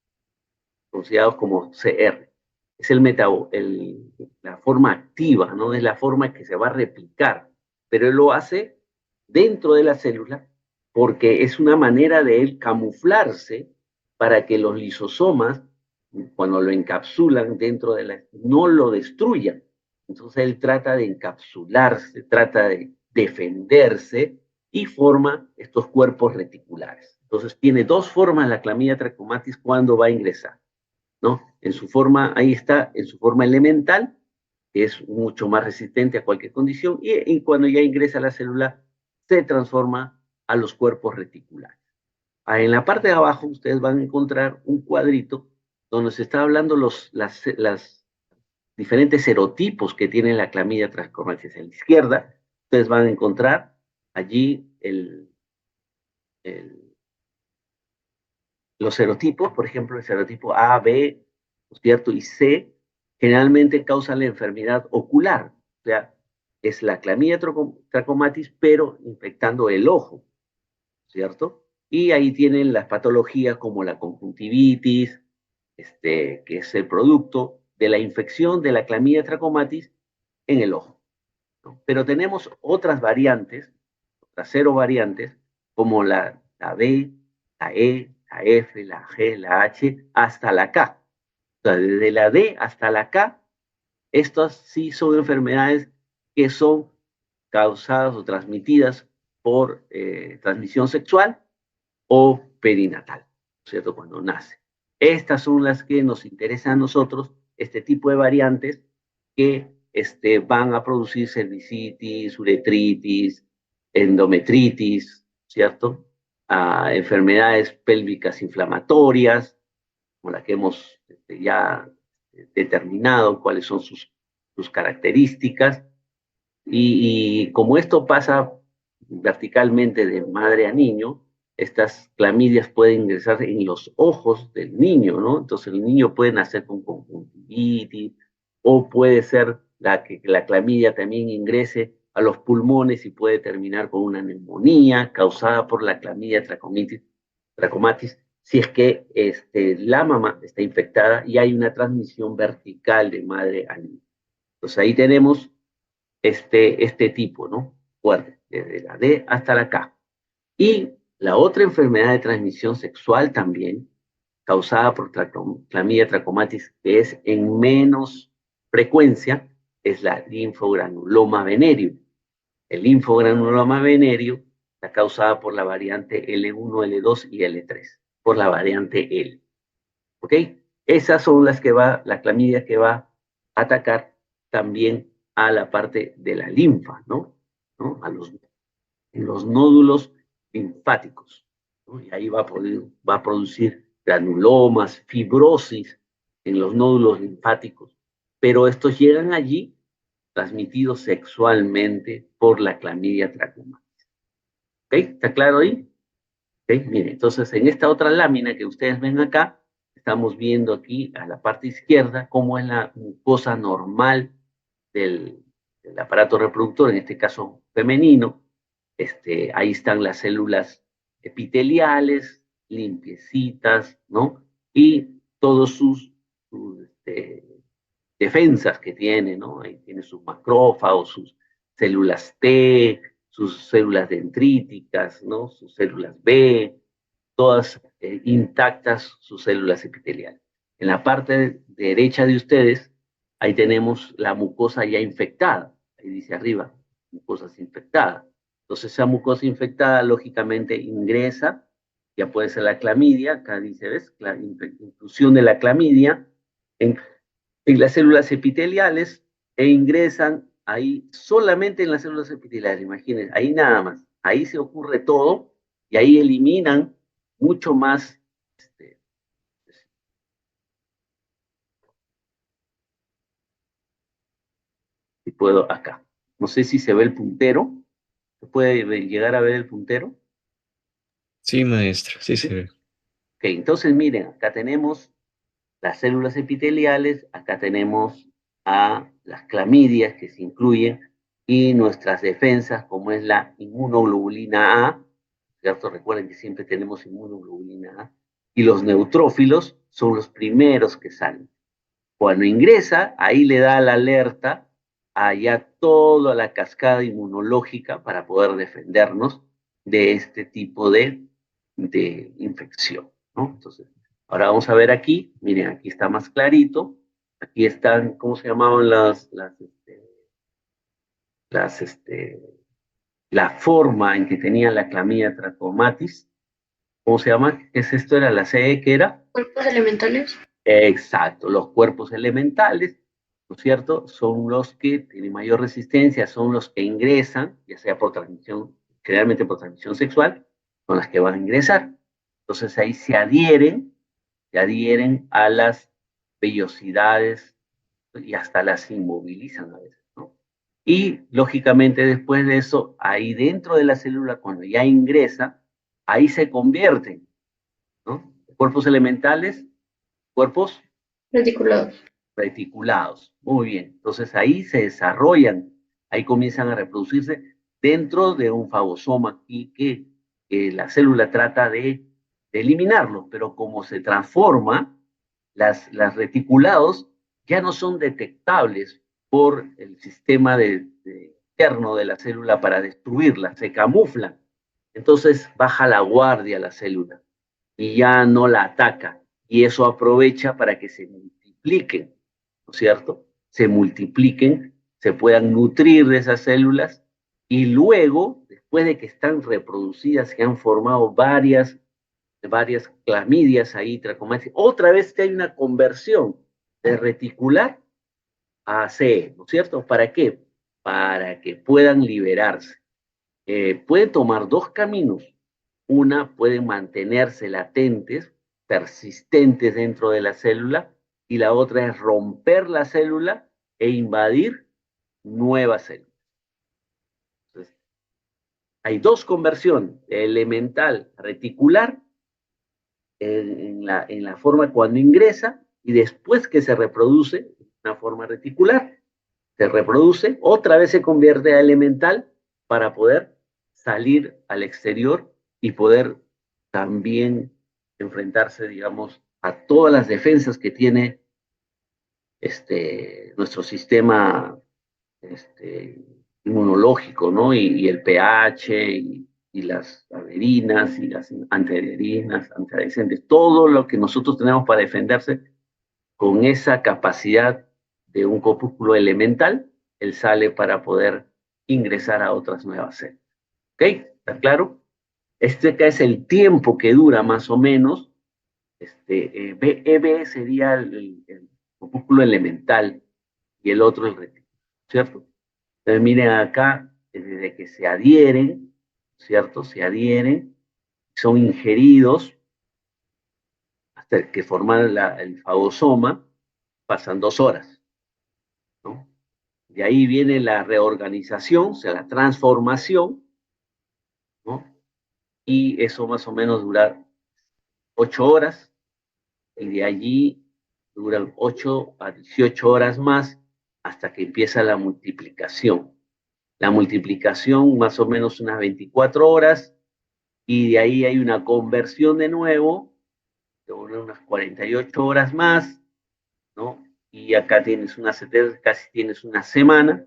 considerados como CR. Es la forma activa, ¿no? Es la forma que se va a replicar, pero él lo hace dentro de la célula porque es una manera de él camuflarse para que los lisosomas, cuando lo encapsulan dentro de no lo destruyan. Entonces él trata de encapsularse, trata de defenderse y forma estos cuerpos reticulares. Entonces tiene dos formas la clamidia trachomatis cuando va a ingresar, ¿no? En su forma, ahí está, en su forma elemental, que es mucho más resistente a cualquier condición, y cuando ya ingresa a la célula, se transforma a los cuerpos reticulares. En la parte de abajo ustedes van a encontrar un cuadrito donde se está hablando las diferentes serotipos que tiene la clamidia trachomatis. En la izquierda, ustedes van a encontrar allí los serotipos, por ejemplo, el serotipo A, B, ¿cierto? Y C, generalmente causan la enfermedad ocular. O sea, es la clamidia trachomatis, pero infectando el ojo, ¿cierto? Y ahí tienen las patologías como la conjuntivitis, que es el producto de la infección de la clamidia trachomatis en el ojo, ¿no? Pero tenemos otras variantes, otras 0 variantes, como la B, la E, la F, la G, la H, hasta la K. O sea, desde la D hasta la K, estas sí son enfermedades que son causadas o transmitidas por transmisión sexual o perinatal, ¿cierto? Cuando nace. Estas son las que nos interesan a nosotros, este tipo de variantes que van a producir cervicitis, uretritis, endometritis, ¿cierto? Enfermedades pélvicas inflamatorias, como la que hemos ya determinado cuáles son sus características. Y como esto pasa verticalmente de madre a niño, estas clamidias pueden ingresar en los ojos del niño, ¿no? Entonces el niño puede nacer con conjuntivitis o puede ser que la clamidia también ingrese a los pulmones y puede terminar con una neumonía causada por la clamidia trachomatis, si es que la mamá está infectada y hay una transmisión vertical de madre a niño. Entonces ahí tenemos este tipo, ¿no? Fuerte, desde la D hasta la K. Y la otra enfermedad de transmisión sexual también, causada por clamidia trachomatis, que es en menos frecuencia, es la linfogranuloma venéreo. El linfogranuloma venéreo está causada por la variante L1, L2 y L3, por la variante L. ¿Ok? Esas son la clamidia que va a atacar también a la parte de la linfa, ¿no? ¿No? En los nódulos linfáticos, ¿no? Y ahí va a producir granulomas, fibrosis en los nódulos linfáticos, pero estos llegan allí transmitidos sexualmente por la clamidia trachomatis. ¿Ok? ¿Está claro ahí? ¿Ok? Miren, entonces en esta otra lámina que ustedes ven acá, estamos viendo aquí a la parte izquierda cómo es la mucosa normal del aparato reproductor, en este caso femenino. Ahí están las células epiteliales, limpiecitas, ¿no? Y todos sus defensas que tiene, ¿no? Ahí tiene sus macrófagos, sus células T, sus células dendríticas, ¿no? Sus células B, todas intactas sus células epiteliales. En la parte derecha de ustedes, ahí tenemos la mucosa ya infectada, ahí dice arriba, mucosa infectada. Entonces esa mucosa infectada lógicamente ingresa, ya puede ser la clamidia, acá dice, ¿ves? La inclusión de la clamidia en las células epiteliales e ingresan ahí solamente en las células epiteliales, imagínense, ahí nada más, ahí se ocurre todo y ahí eliminan mucho más, si puedo, acá. No sé si se ve el puntero, ¿se puede llegar a ver el puntero? Sí, maestro, sí se ¿Sí? ve. Ok, entonces miren, acá tenemos las células epiteliales, acá tenemos a las clamidias que se incluyen y nuestras defensas, como es la inmunoglobulina A, ¿cierto? Recuerden que siempre tenemos inmunoglobulina A, y los neutrófilos son los primeros que salen. Cuando ingresa, ahí le da la alerta a ya toda la cascada inmunológica para poder defendernos de este tipo de infección, ¿no? Entonces, ahora vamos a ver aquí, miren, aquí está más clarito, aquí están, ¿cómo se llamaban las, la forma en que tenía la clamidia trachomatis? ¿Cómo se llama? ¿Qué es esto? ¿Era la CE que era? Cuerpos elementales. Exacto, los cuerpos elementales, ¿no es cierto? Son los que tienen mayor resistencia, son los que ingresan, ya sea por transmisión, generalmente por transmisión sexual, son las que van a ingresar. Entonces ahí se adhieren a las vellosidades y hasta las inmovilizan a veces, ¿no? Y lógicamente después de eso, ahí dentro de la célula, cuando ya ingresa, ahí se convierten, ¿no? Cuerpos elementales, cuerpos Reticulados. reticulados. Muy bien. Entonces ahí se desarrollan, ahí comienzan a reproducirse dentro de un fagosoma y que la célula trata de eliminarlo, pero como se transforma, las reticulados ya no son detectables por el sistema interno de la célula para destruirla, se camuflan. Entonces baja la guardia la célula y ya no la ataca y eso aprovecha para que se multipliquen, ¿no es cierto? Se multipliquen, se puedan nutrir de esas células y luego, después de que están reproducidas, que han formado varias clamidias ahí, trachomatis, otra vez que hay una conversión de reticular a C, ¿no es cierto? ¿Para qué? Para que puedan liberarse. Pueden tomar dos caminos. Una, pueden mantenerse latentes, persistentes dentro de la célula, y la otra es romper la célula e invadir nuevas células. Entonces, hay dos conversiones, elemental, reticular, en la forma cuando ingresa, y después que se reproduce, una forma reticular, se reproduce, otra vez se convierte a elemental para poder salir al exterior y poder también enfrentarse, digamos, a todas las defensas que tiene nuestro sistema este, inmunológico, ¿no? Y el pH y las adherinas y las antiadherinas, antiadherentes, todo lo que nosotros tenemos para defenderse con esa capacidad de un corpúsculo elemental, él sale para poder ingresar a otras nuevas células. ¿Ok? ¿Está claro? Este acá es el tiempo que dura más o menos. EB sería el corpúsculo elemental y el otro el retículo, ¿cierto? Entonces miren acá, desde que se adhieren, ¿cierto? Se adhieren, son ingeridos hasta que forman el fagosoma, pasan 2 horas, ¿no? De ahí viene la reorganización, o sea, la transformación, ¿no? Y eso más o menos dura 8 horas, y de allí duran 8 a 18 horas más hasta que empieza la multiplicación. La multiplicación más o menos unas 24 horas, y de ahí hay una conversión de nuevo, de unas 48 horas más, ¿no? Y acá tienes casi tienes una semana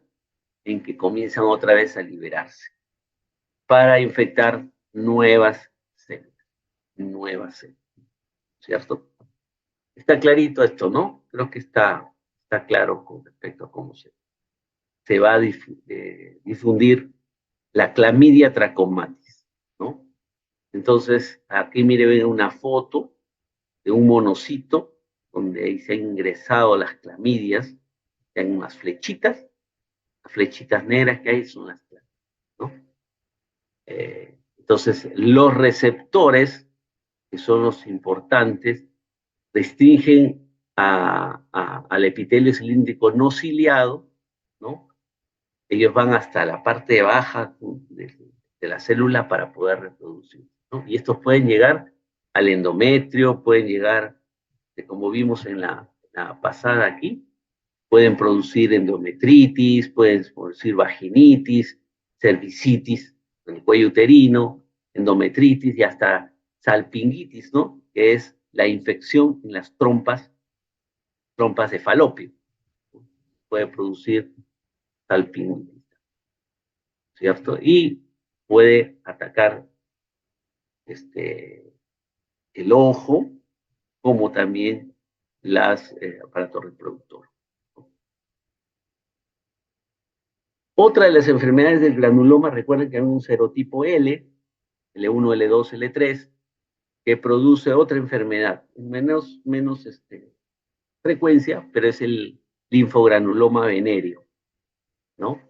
en que comienzan otra vez a liberarse para infectar nuevas células, ¿cierto? Está clarito esto, ¿no? Creo que está claro con respecto a cómo se va a difundir la clamidia trachomatis, ¿no? Entonces, aquí mire, ven una foto de un monocito donde ahí se han ingresado las clamidias, hay unas flechitas, las flechitas negras que hay son las clamidias, ¿no? Entonces, los receptores, que son los importantes, restringen al epitelio cilíndrico no ciliado, ¿no? Ellos van hasta la parte baja de la célula para poder reproducir, ¿no? Y estos pueden llegar al endometrio, pueden llegar, como vimos en la pasada aquí, pueden producir endometritis, pueden producir vaginitis, cervicitis en el cuello uterino, endometritis y hasta salpingitis, ¿no? Que es la infección en las trompas de falopio. Puede producir salpingitis, ¿cierto? Y puede atacar el ojo, como también las aparatos reproductores. Otra de las enfermedades del granuloma, recuerden que hay un serotipo L, L1, L2, L3, que produce otra enfermedad, menos frecuencia, pero es el linfogranuloma venéreo, ¿no?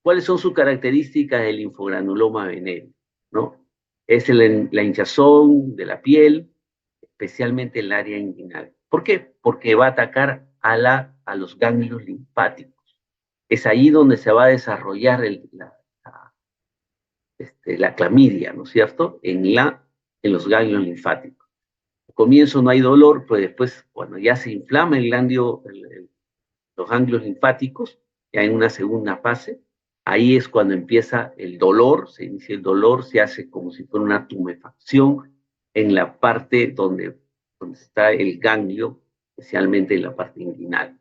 ¿Cuáles son sus características del linfogranuloma venéreo, ¿no? Es la hinchazón de la piel, especialmente el área inguinal. ¿Por qué? Porque va a atacar a los ganglios linfáticos. Es ahí donde se va a desarrollar la clamidia, ¿no es cierto? En los ganglios linfáticos. Al comienzo no hay dolor, pero después, cuando ya se inflama los ganglios linfáticos, ya en una segunda fase, ahí es cuando empieza el dolor, se inicia el dolor, se hace como si fuera una tumefacción en la parte donde está el ganglio, especialmente en la parte inguinal,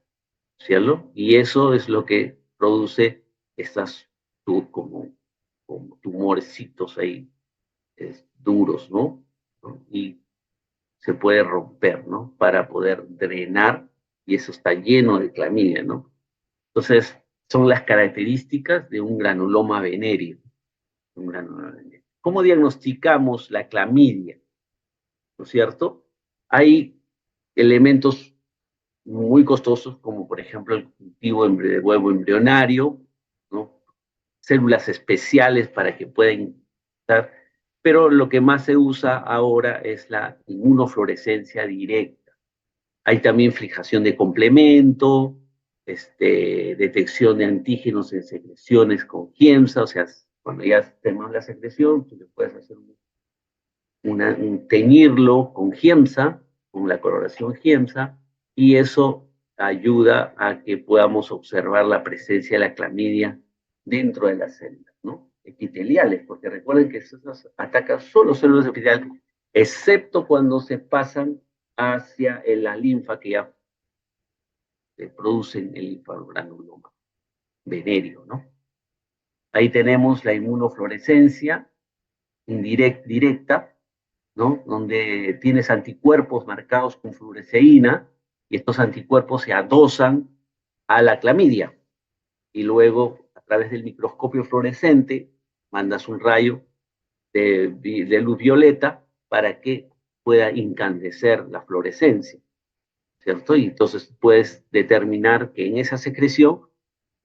¿cierto? Y eso es lo que produce estas como tumorcitos ahí duros, ¿no? Y se puede romper, ¿no? Para poder drenar, y eso está lleno de clamidia, ¿no? Entonces, son las características de un granuloma venéreo. ¿Cómo diagnosticamos la clamidia? ¿No es cierto? Hay elementos muy costosos, como por ejemplo el cultivo de huevo embrionario, ¿no? Células especiales para que puedan estar, pero lo que más se usa ahora es la inmunofluorescencia directa. Hay también fijación de complemento, detección de antígenos en secreciones con GIEMSA, o sea, cuando ya tenemos la secreción, tú le puedes hacer teñirlo con GIEMSA, con la coloración GIEMSA, y eso ayuda a que podamos observar la presencia de la clamidia dentro de las células, ¿no? Epiteliales, porque recuerden que esas atacan solo células epiteliales, excepto cuando se pasan hacia la linfa que ya producen el linfogranuloma venéreo, ¿no? Ahí tenemos la inmunofluorescencia directa, ¿no? Donde tienes anticuerpos marcados con fluoresceína, y estos anticuerpos se adosan a la clamidia, y luego a través del microscopio fluorescente mandas un rayo de luz violeta para que pueda incandescer la fluorescencia, ¿cierto? Y entonces puedes determinar que en esa secreción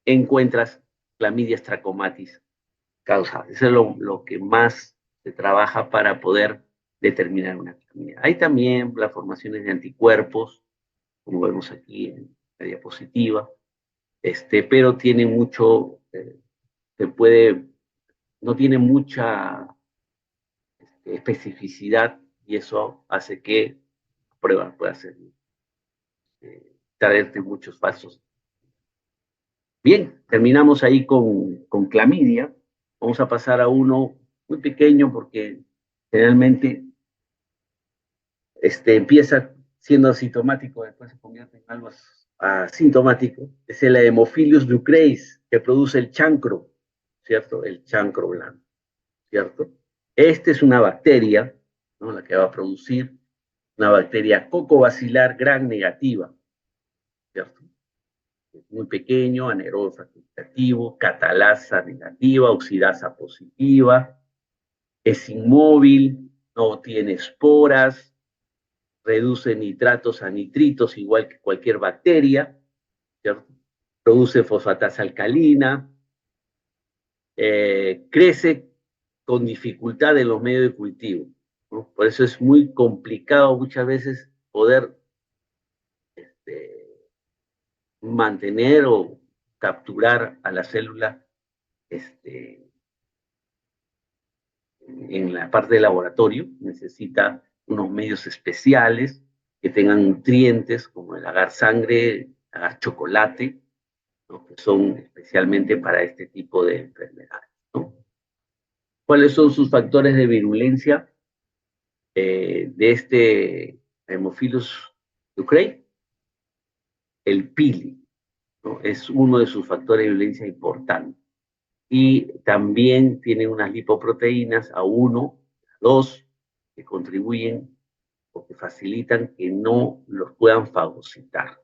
encuentras clamidias trachomatis causadas. Eso es lo que más se trabaja para poder determinar una clamidia. Hay también las formaciones de anticuerpos, como vemos aquí la diapositiva, pero tiene mucho, no tiene mucha especificidad y eso hace que la prueba pueda ser, traerte muchos falsos. Bien, terminamos ahí con clamidia. Vamos a pasar a uno muy pequeño porque generalmente empieza siendo asintomático, después se convierte en algo asintomático. Es el Haemophilus ducreis, que produce el chancro, ¿cierto? El chancro blanco, ¿cierto? Esta es una bacteria, ¿no? La que va a producir una bacteria cocobacilar gram negativa, ¿cierto? Es muy pequeño, anaerobe facultativo, catalasa negativa, oxidasa positiva, es inmóvil, no tiene esporas, reduce nitratos a nitritos igual que cualquier bacteria, ¿cierto? Produce fosfatasa alcalina, crece con dificultad en los medios de cultivo, ¿no? Por eso es muy complicado muchas veces poder mantener o capturar a la célula en la parte de laboratorio. Necesita unos medios especiales que tengan nutrientes como el agar sangre, agar chocolate, ¿no? Que son especialmente para este tipo de enfermedades, ¿no? ¿Cuáles son sus factores de virulencia de este Haemophilus ducreyi? El pili, ¿no? Es uno de sus factores de virulencia importantes. Y también tiene unas lipoproteínas A1, A2, que contribuyen o que facilitan que no los puedan fagocitar,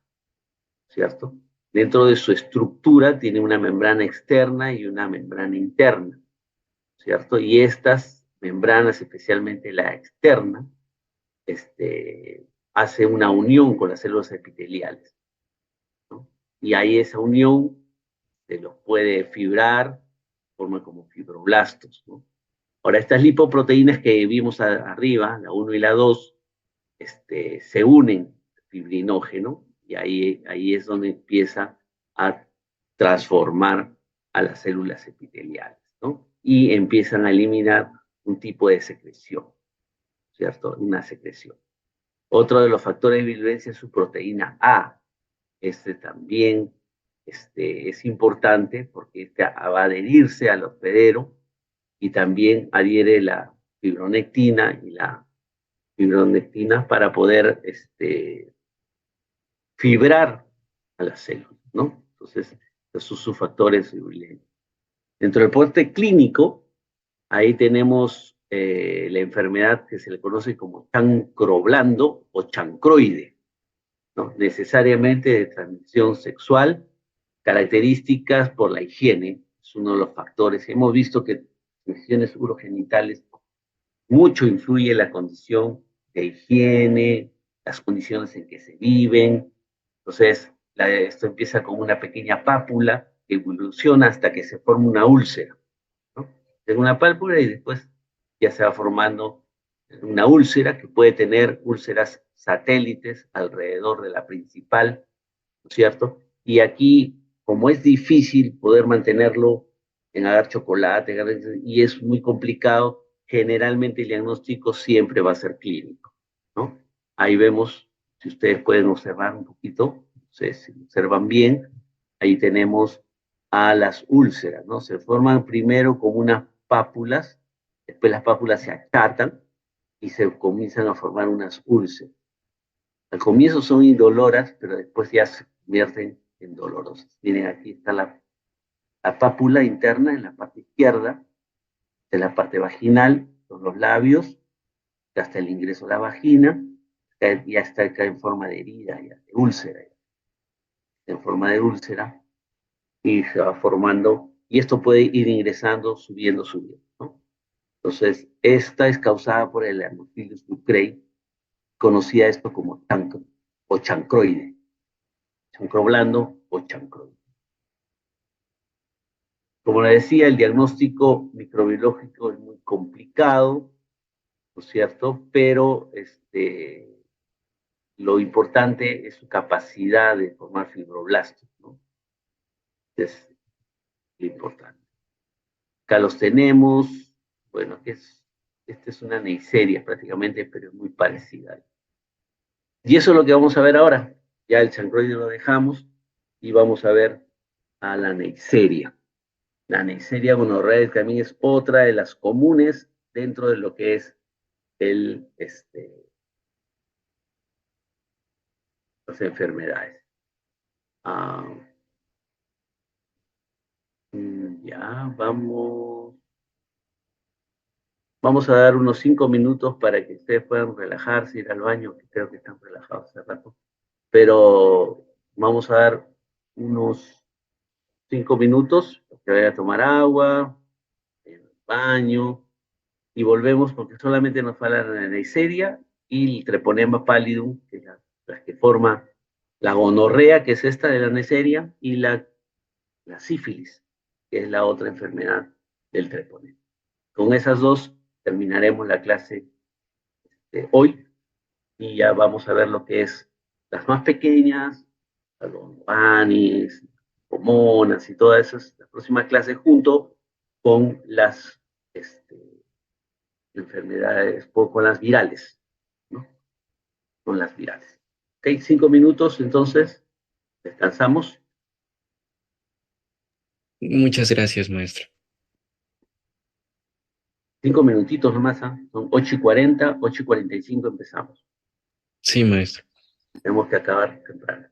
¿cierto? Dentro de su estructura tiene una membrana externa y una membrana interna, ¿cierto? Y estas membranas, especialmente la externa, hace una unión con las células epiteliales, ¿no? Y ahí esa unión se los puede fibrar, forma como fibroblastos, ¿no? Ahora, estas lipoproteínas que vimos arriba, la 1 y la 2, se unen fibrinógeno y ahí es donde empieza a transformar a las células epiteliales, ¿no? Y empiezan a eliminar un tipo de secreción, ¿cierto? Una secreción. Otro de los factores de virulencia es su proteína A. También es importante porque va a adherirse al hospedero y también adhiere la fibronectina y la fibronectina para poder fibrar a las células, ¿no? Entonces, esos son sus factores virulentos. Dentro del porte clínico, ahí tenemos la enfermedad que se le conoce como chancro blando o chancroide, ¿no? Necesariamente de transmisión sexual, características por la higiene, es uno de los factores. Hemos visto que infecciones urogenitales mucho influye la condición de higiene, las condiciones en que se viven. Entonces, esto empieza con una pequeña pápula que evoluciona hasta que se forma una úlcera, ¿no? Es una pálpula y después ya se va formando una úlcera que puede tener úlceras satélites alrededor de la principal, ¿no es cierto? Y aquí, como es difícil poder mantenerlo en agar chocolate, y es muy complicado, generalmente el diagnóstico siempre va a ser clínico, ¿no? Ahí vemos, si ustedes pueden observar un poquito, no sé si observan bien, ahí tenemos a las úlceras, ¿no? Se forman primero como unas pápulas, después las pápulas se achatan y se comienzan a formar unas úlceras. Al comienzo son indoloras, pero después ya se convierten en dolorosas. Miren, aquí está la pápula interna en la parte izquierda, de la parte vaginal, son los labios, hasta el ingreso a la vagina, ya está acá en forma de herida, ya, de úlcera, en forma de úlcera, y se va formando, y esto puede ir ingresando, subiendo, subiendo, ¿no? Entonces, esta es causada por el Haemophilus ducreyi, conocida esto como chancro o chancroide, chancro blando o chancroide. Como le decía, el diagnóstico microbiológico es muy complicado, ¿no es cierto? Pero lo importante es su capacidad de formar fibroblastos, ¿no? Es lo importante. Acá los tenemos, bueno, esta es una Neisseria prácticamente, pero es muy parecida. Y eso es lo que vamos a ver ahora. Ya el chancroide lo dejamos y vamos a ver a la Neisseria. La Neisseria gonorrhoeae también es otra de las comunes dentro de lo que es las enfermedades. Ah, ya, vamos a dar unos 5 minutos para que ustedes puedan relajarse, ir al baño, que creo que están relajados hace rato. Pero vamos a dar unos 5 minutos, que vaya a tomar agua, en el baño, y volvemos porque solamente nos falta la Neisseria y el Treponema pallidum, que es la que forma la gonorrea, que es esta de la Neisseria, y la sífilis, que es la otra enfermedad del treponema. Con esas dos terminaremos la clase de hoy y ya vamos a ver lo que es las más pequeñas, las longanis, hormonas y todas esas, las próximas clases junto con las enfermedades, con las virales, ¿no? Con las virales. Ok, 5 minutos, entonces, descansamos. Muchas gracias, maestro. 5 minutitos nomás, ¿eh? Son 8:40, 8:45 empezamos. Sí, maestro. Tenemos que acabar temprano.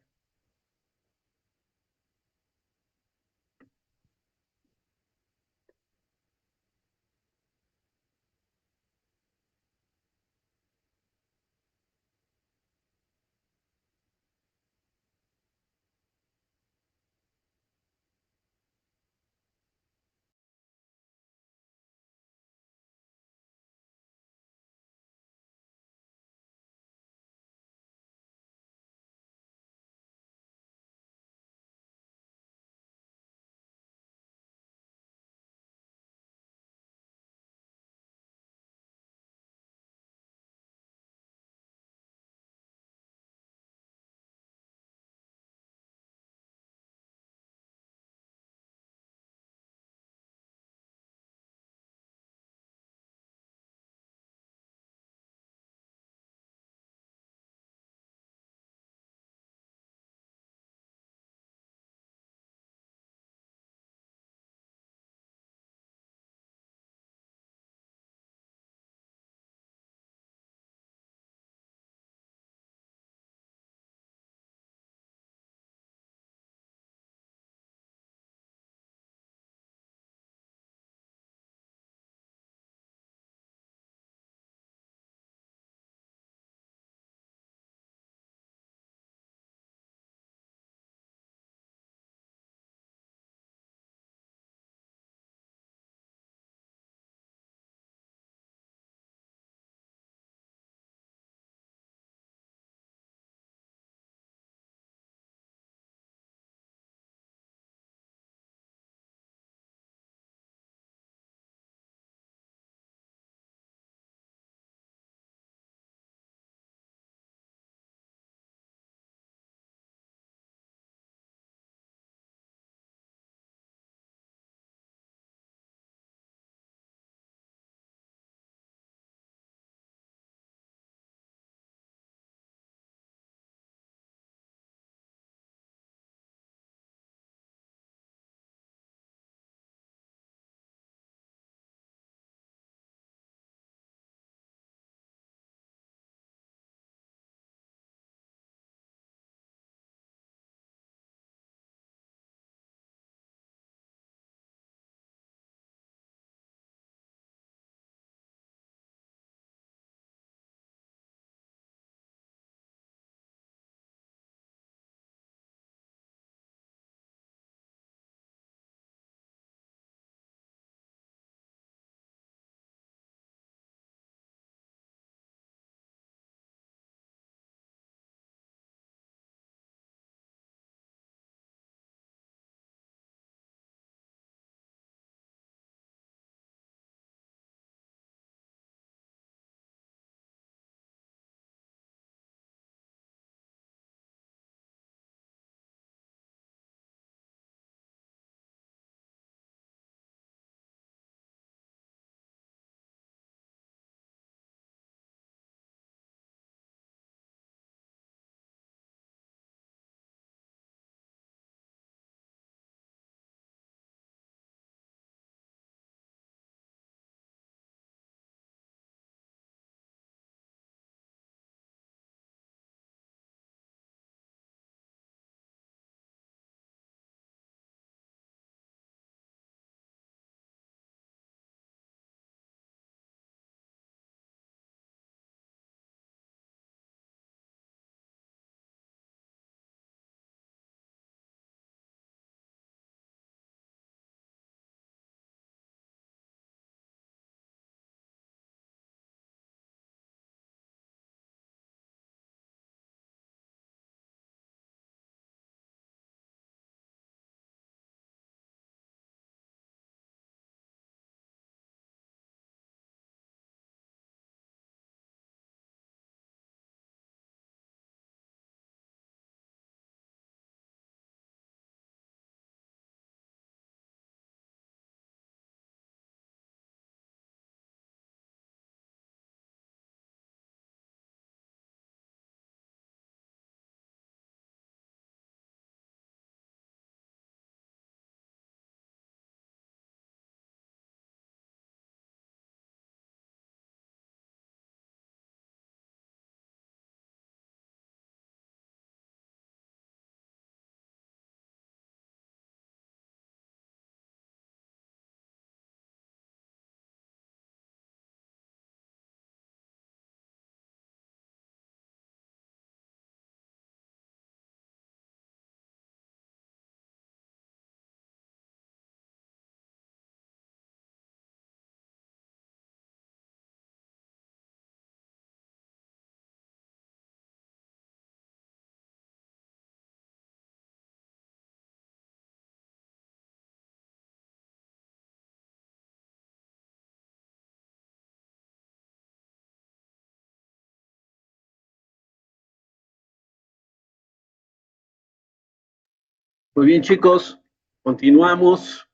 Muy bien, chicos, continuamos.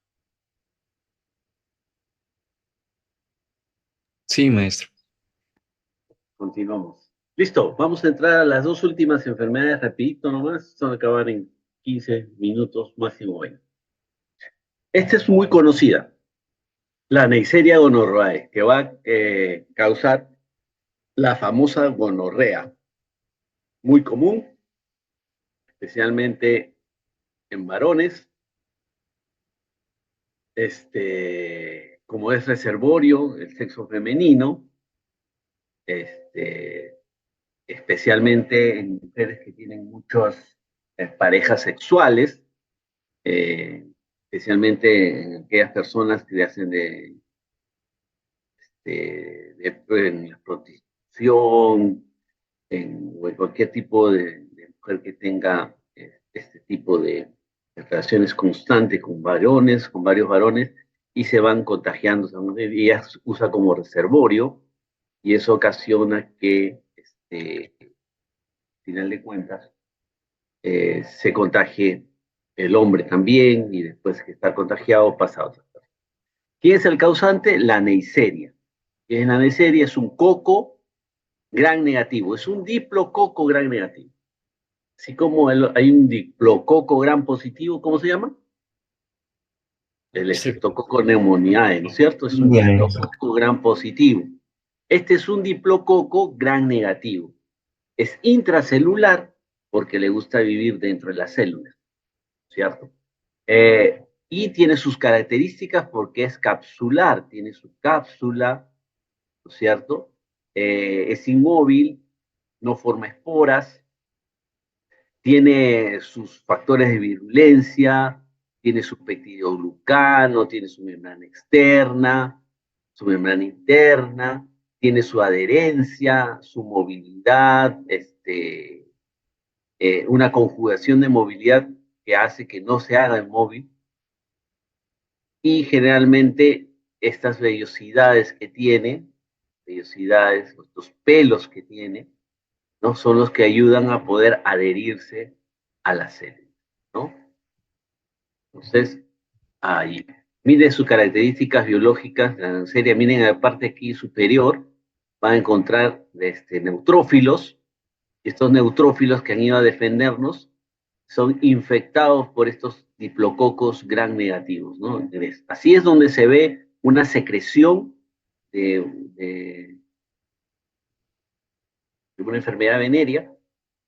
Sí, maestro. Continuamos. Listo, vamos a entrar a las dos últimas enfermedades rapidito nomás, son acabar en 15 minutos, máximo 20. Esta es muy conocida, la Neisseria gonorrhoeae, que va a causar la famosa gonorrea, muy común, especialmente en varones, como es reservorio, el sexo femenino, especialmente en mujeres que tienen muchas parejas sexuales, eh, especialmente en aquellas personas que le hacen en la prostitución, o en cualquier tipo de mujer que tenga este tipo de relaciones constantes con varones, con varios varones, y se van contagiando, y ella usa como reservorio, y eso ocasiona que, al final de cuentas, se contagie el hombre también, y después que está contagiado pasa a otra persona. ¿Quién es el causante? La Neisseria. La Neisseria es un coco gran negativo, es un diplococo gran negativo. Así como hay un diplococo gran positivo, ¿cómo se llama? El Sí, Streptococcus pneumoniae, ¿no es cierto? Es un diplococo gran positivo. Este es un diplococo gran negativo. Es intracelular porque le gusta vivir dentro de las células, ¿cierto? Y tiene sus características porque es capsular, tiene su cápsula, ¿no es cierto? Es inmóvil, no forma esporas, tiene sus factores de virulencia, tiene su peptidoglucano, tiene su membrana externa, su membrana interna, tiene su adherencia, su movilidad, una conjugación de movilidad que hace que no se haga inmóvil, y generalmente estas vellosidades que tiene, vellosidades, estos pelos que tiene, ¿no? Son los que ayudan a poder adherirse a la célula, ¿no? Entonces, ahí. Miren sus características biológicas, la Neisseria, miren en la parte aquí superior, van a encontrar neutrófilos, y estos neutrófilos que han ido a defendernos son infectados por estos diplococos gran negativos, ¿no? Así es donde se ve una secreción de, de, de una enfermedad venérea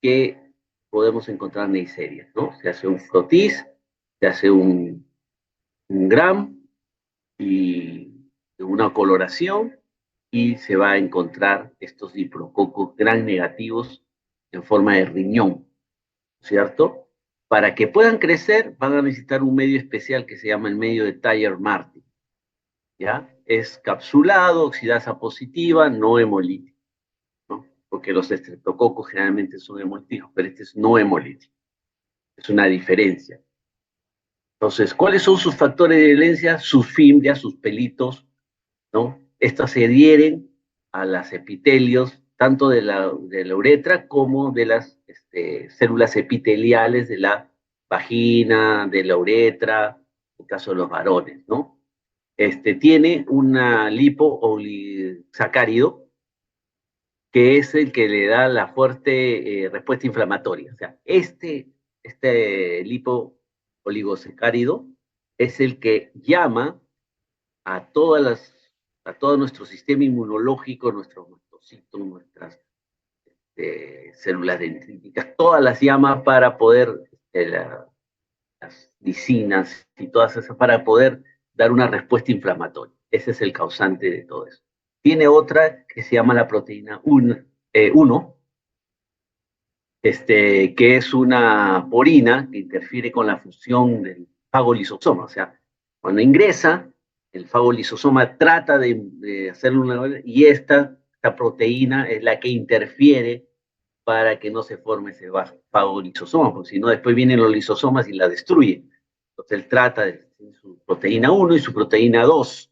que podemos encontrar Neisseria, ¿no? Se hace un frotis, se hace un gram y una coloración, y se va a encontrar estos diplococos gran negativos en forma de riñón, ¿cierto? Para que puedan crecer van a necesitar un medio especial que se llama el medio de Thayer-Martin, ¿ya? Es capsulado, oxidasa positiva, no hemolítico, ¿no? Porque los estreptococos generalmente son hemolíticos, pero este es no hemolítico. Es una diferencia. Entonces, ¿cuáles son sus factores de violencia? Sus fimbrias, sus pelitos, ¿no? Estas se adhieren a los epitelios, tanto de la uretra como de las células epiteliales de la vagina, de la uretra, en el caso de los varones, ¿no? Tiene una lipopolisacárido, que es el que le da la fuerte respuesta inflamatoria. O sea, este lipopolisacárido es el que llama a a todo nuestro sistema inmunológico, nuestros mastocitos, nuestras células dendríticas, todas las llama para poder, las lisinas y todas esas, para poder dar una respuesta inflamatoria. Ese es el causante de todo eso. Tiene otra que se llama la proteína 1, que es una porina que interfiere con la función del fagolisosoma. O sea, cuando ingresa, el fagolisosoma trata de hacerle una... Y esta proteína es la que interfiere para que no se forme ese fagolisosoma, porque si no, después vienen los lisosomas y la destruyen. Entonces él trata de su proteína 1 y su proteína 2,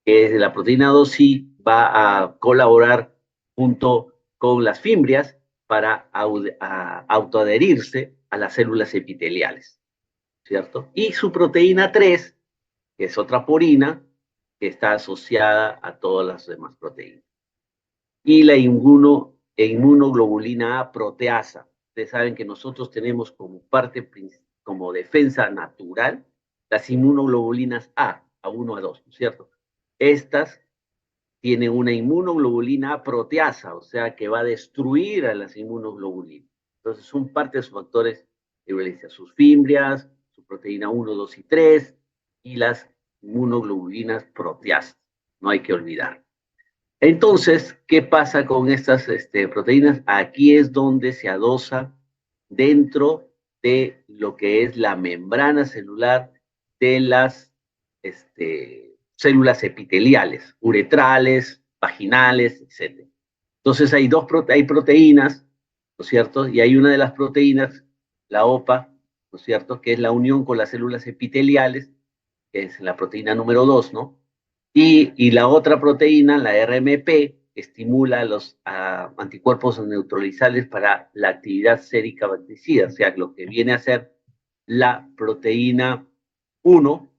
que es la proteína 2 sí va a colaborar junto con las fimbrias para autoadherirse a las células epiteliales. ¿cierto? Y su proteína 3, que es otra porina, que está asociada a todas las demás proteínas. Y la inmunoglobulina A proteasa. Ustedes saben que nosotros tenemos como parte, como defensa natural, las inmunoglobulinas A1, A2, ¿no es cierto? Estas tienen una inmunoglobulina A proteasa, o sea que va a destruir a las inmunoglobulinas. Entonces son parte de sus factores de violencia, sus fimbrias, su proteína 1, 2 y 3, y las inmunoglobulinas proteasas, no hay que olvidar. Entonces, ¿qué pasa con estas proteínas? Aquí es donde se adosa dentro de lo que es la membrana celular de las células epiteliales, uretrales, vaginales, etc. Entonces hay proteínas, ¿no es cierto? Y hay una de las proteínas, la OPA, ¿no es cierto? Que es la unión con las células epiteliales, que es la proteína número 2, ¿no? Y la otra proteína, la RMP, estimula los anticuerpos neutralizantes para la actividad sérica bactericida, o sea, lo que viene a ser la proteína 1,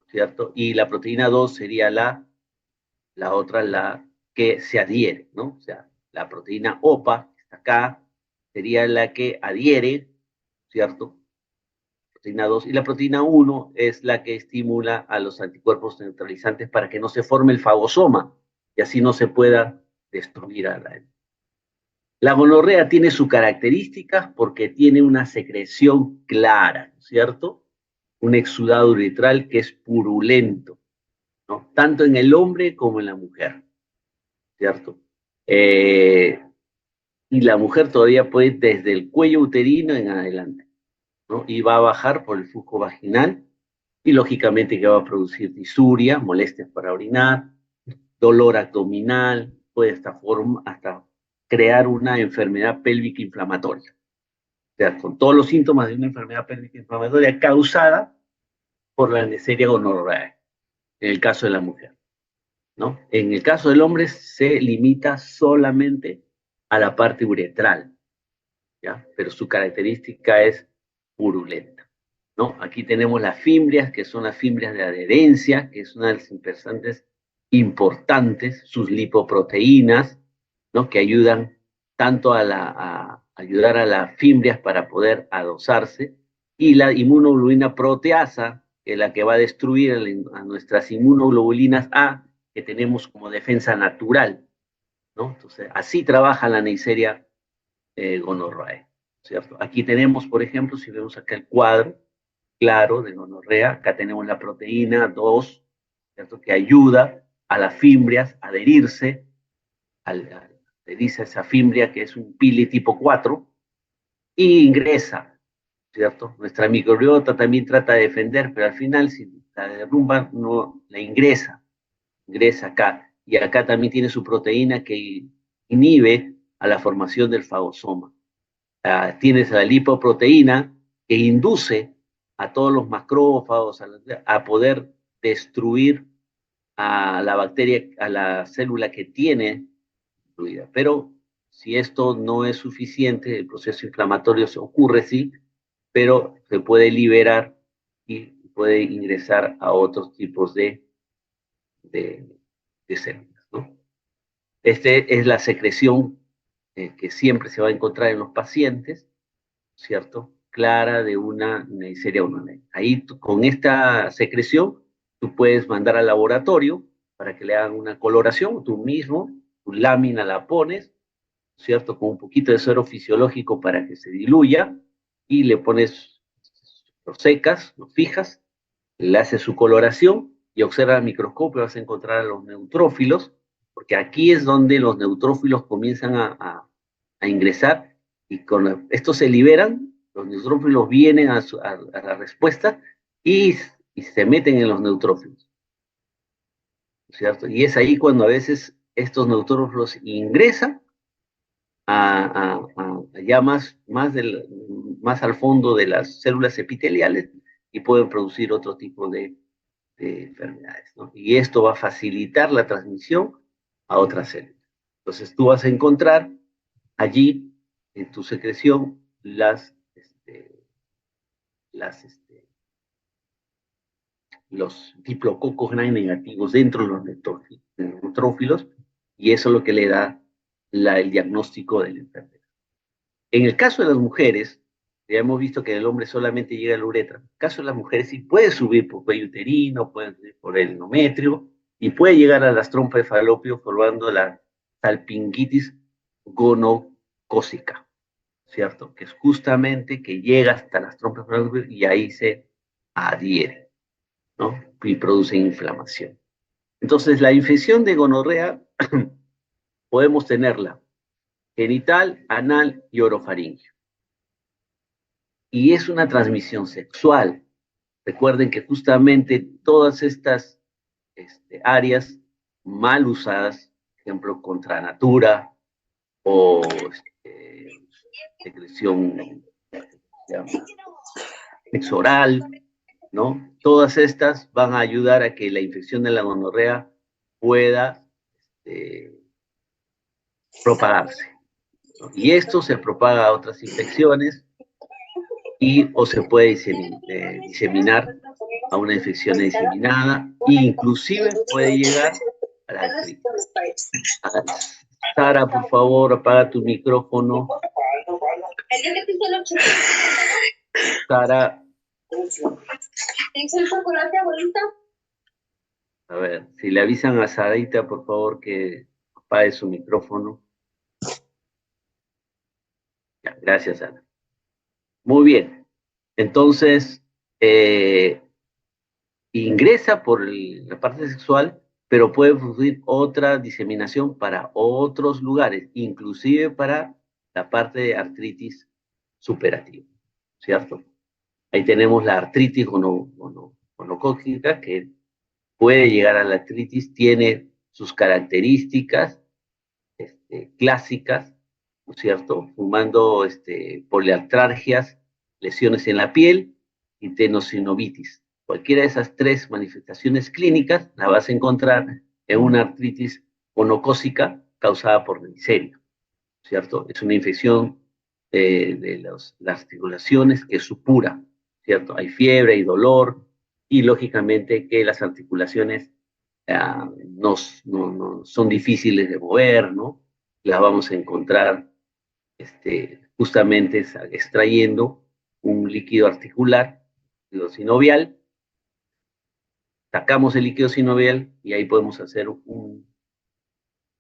¿cierto? Y la proteína 2 sería la otra, la que se adhiere, ¿no? O sea, la proteína OPA, que está acá, sería la que adhiere, ¿cierto? Proteína 2 y la proteína 1 es la que estimula a los anticuerpos neutralizantes para que no se forme el fagosoma y así no se pueda destruir a la. La gonorrea tiene sus características porque tiene una secreción clara, ¿cierto? Un exudado uretral que es purulento, ¿no? Tanto en el hombre como en la mujer, ¿cierto? Eh, y la mujer todavía puede desde el cuello uterino en adelante, ¿no? Y va a bajar por el flujo vaginal y lógicamente que va a producir disuria, molestias para orinar, dolor abdominal, puede hasta crear una enfermedad pélvica inflamatoria. O sea, con todos los síntomas de una enfermedad pélvica inflamatoria causada por la Neisseria gonorrhoeae, en el caso de la mujer, ¿no? En el caso del hombre se limita solamente a la parte uretral, ¿ya? Pero su característica es purulenta, ¿no? Aquí tenemos las fimbrias, que son las fimbrias de adherencia, que es una de las interesantes importantes, sus lipoproteínas, ¿no? Que ayudan tanto a ayudar a las fimbrias para poder adosarse, y la inmunoglobulina proteasa, que es la que va a destruir a nuestras inmunoglobulinas A, que tenemos como defensa natural, ¿no? Entonces, así trabaja la Neisseria gonorrea, ¿cierto? Aquí tenemos, por ejemplo, si vemos acá el cuadro claro de gonorrea, acá tenemos la proteína 2, ¿cierto? Que ayuda a las fimbrias a adherirse, le dice a esa fimbria que es un pili tipo 4, y ingresa, ¿cierto? Nuestra microbiota también trata de defender, pero al final, si la derrumba, no la ingresa acá. Y acá también tiene su proteína que inhibe a la formación del fagosoma. Tienes la lipoproteína que induce a todos los macrófagos a poder destruir a la bacteria, a la célula que tiene incluida. Pero si esto no es suficiente, el proceso inflamatorio se ocurre, sí, pero se puede liberar y puede ingresar a otros tipos de, de células, ¿no? Es la secreción que siempre se va a encontrar en los pacientes, ¿cierto? Clara de una Neisseria gonorrhoeae. Ahí con esta secreción tú puedes mandar al laboratorio para que le hagan una coloración, tú mismo, tu lámina la pones, ¿cierto? Con un poquito de suero fisiológico para que se diluya y le pones, lo secas, lo fijas, le haces su coloración y observa al microscopio, vas a encontrar a los neutrófilos, porque aquí es donde los neutrófilos comienzan a ingresar y con estos se liberan, los neutrófilos vienen a la respuesta y se meten en los neutrófilos, ¿cierto? Y es ahí cuando a veces estos neutrófilos ingresan ya más al fondo de las células epiteliales y pueden producir otro tipo de enfermedades, ¿no? Y esto va a facilitar la transmisión a otras células. Entonces tú vas a encontrar allí en tu secreción las los diplococos gram negativos dentro de los neutrófilos, y eso es lo que le da el diagnóstico de la enfermedad. En el caso de las mujeres, ya hemos visto que el hombre solamente llega a la uretra. En el caso de las mujeres sí puede subir por cuello uterino, puede subir por el endometrio, y puede llegar a las trompas de falopio formando la salpingitis gonocócica, ¿cierto? Que es justamente que llega hasta las trompas de falopio y ahí se adhiere, ¿no? Y produce inflamación. Entonces, la infección de gonorrea podemos tenerla genital, anal y orofaringio. Y es una transmisión sexual. Recuerden que justamente todas estas áreas mal usadas, por ejemplo, contra natura o secreción sexo oral, ¿no? Todas estas van a ayudar a que la infección de la gonorrea pueda propagarse, ¿no? Y esto se propaga a otras infecciones o se puede diseminar a una infección diseminada, e inclusive puede llegar a la artritis. Sara, por favor, apaga tu micrófono. Sara. A ver, si le avisan a Sarita, por favor, que apague su micrófono. Ya, gracias, Ana. Muy bien. Entonces, ingresa por la parte sexual, pero puede producir otra diseminación para otros lugares, inclusive para la parte de artritis superativa, ¿cierto? Ahí tenemos la artritis gonocócica, que puede llegar a la artritis, tiene sus características clásicas, ¿no es cierto? Fumando poliartralgias, lesiones en la piel y tenosinovitis. Cualquiera de esas tres manifestaciones clínicas la vas a encontrar en una artritis gonocócica causada por Neisseria, ¿cierto? Es una infección de las articulaciones que supura, ¿cierto? Hay fiebre, hay dolor, y lógicamente que las articulaciones no son difíciles de mover, ¿no? Las vamos a encontrar justamente extrayendo un líquido articular, líquido sinovial, sacamos el líquido sinovial y ahí podemos hacer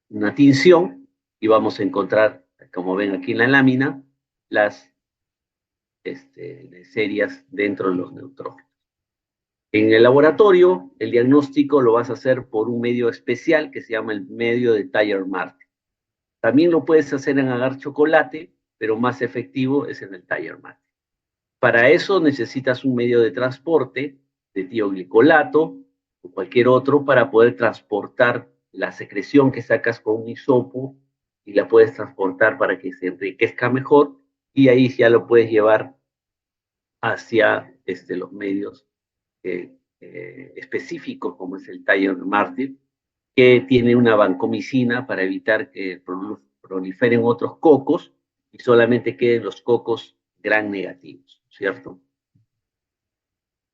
una tinción y vamos a encontrar, como ven aquí en la lámina, las serias dentro de los neutrófilos. En el laboratorio, el diagnóstico lo vas a hacer por un medio especial que se llama el medio de Thayer-Martin. También lo puedes hacer en agar chocolate, pero más efectivo es en el Thayer-Martin. Para eso necesitas un medio de transporte de tioglicolato o cualquier otro para poder transportar la secreción que sacas con un hisopo y la puedes transportar para que se enriquezca mejor y ahí ya lo puedes llevar hacia los medios específicos como es el Thayer-Martin, que tiene una vancomicina para evitar que proliferen otros cocos y solamente queden los cocos gram negativos, ¿cierto?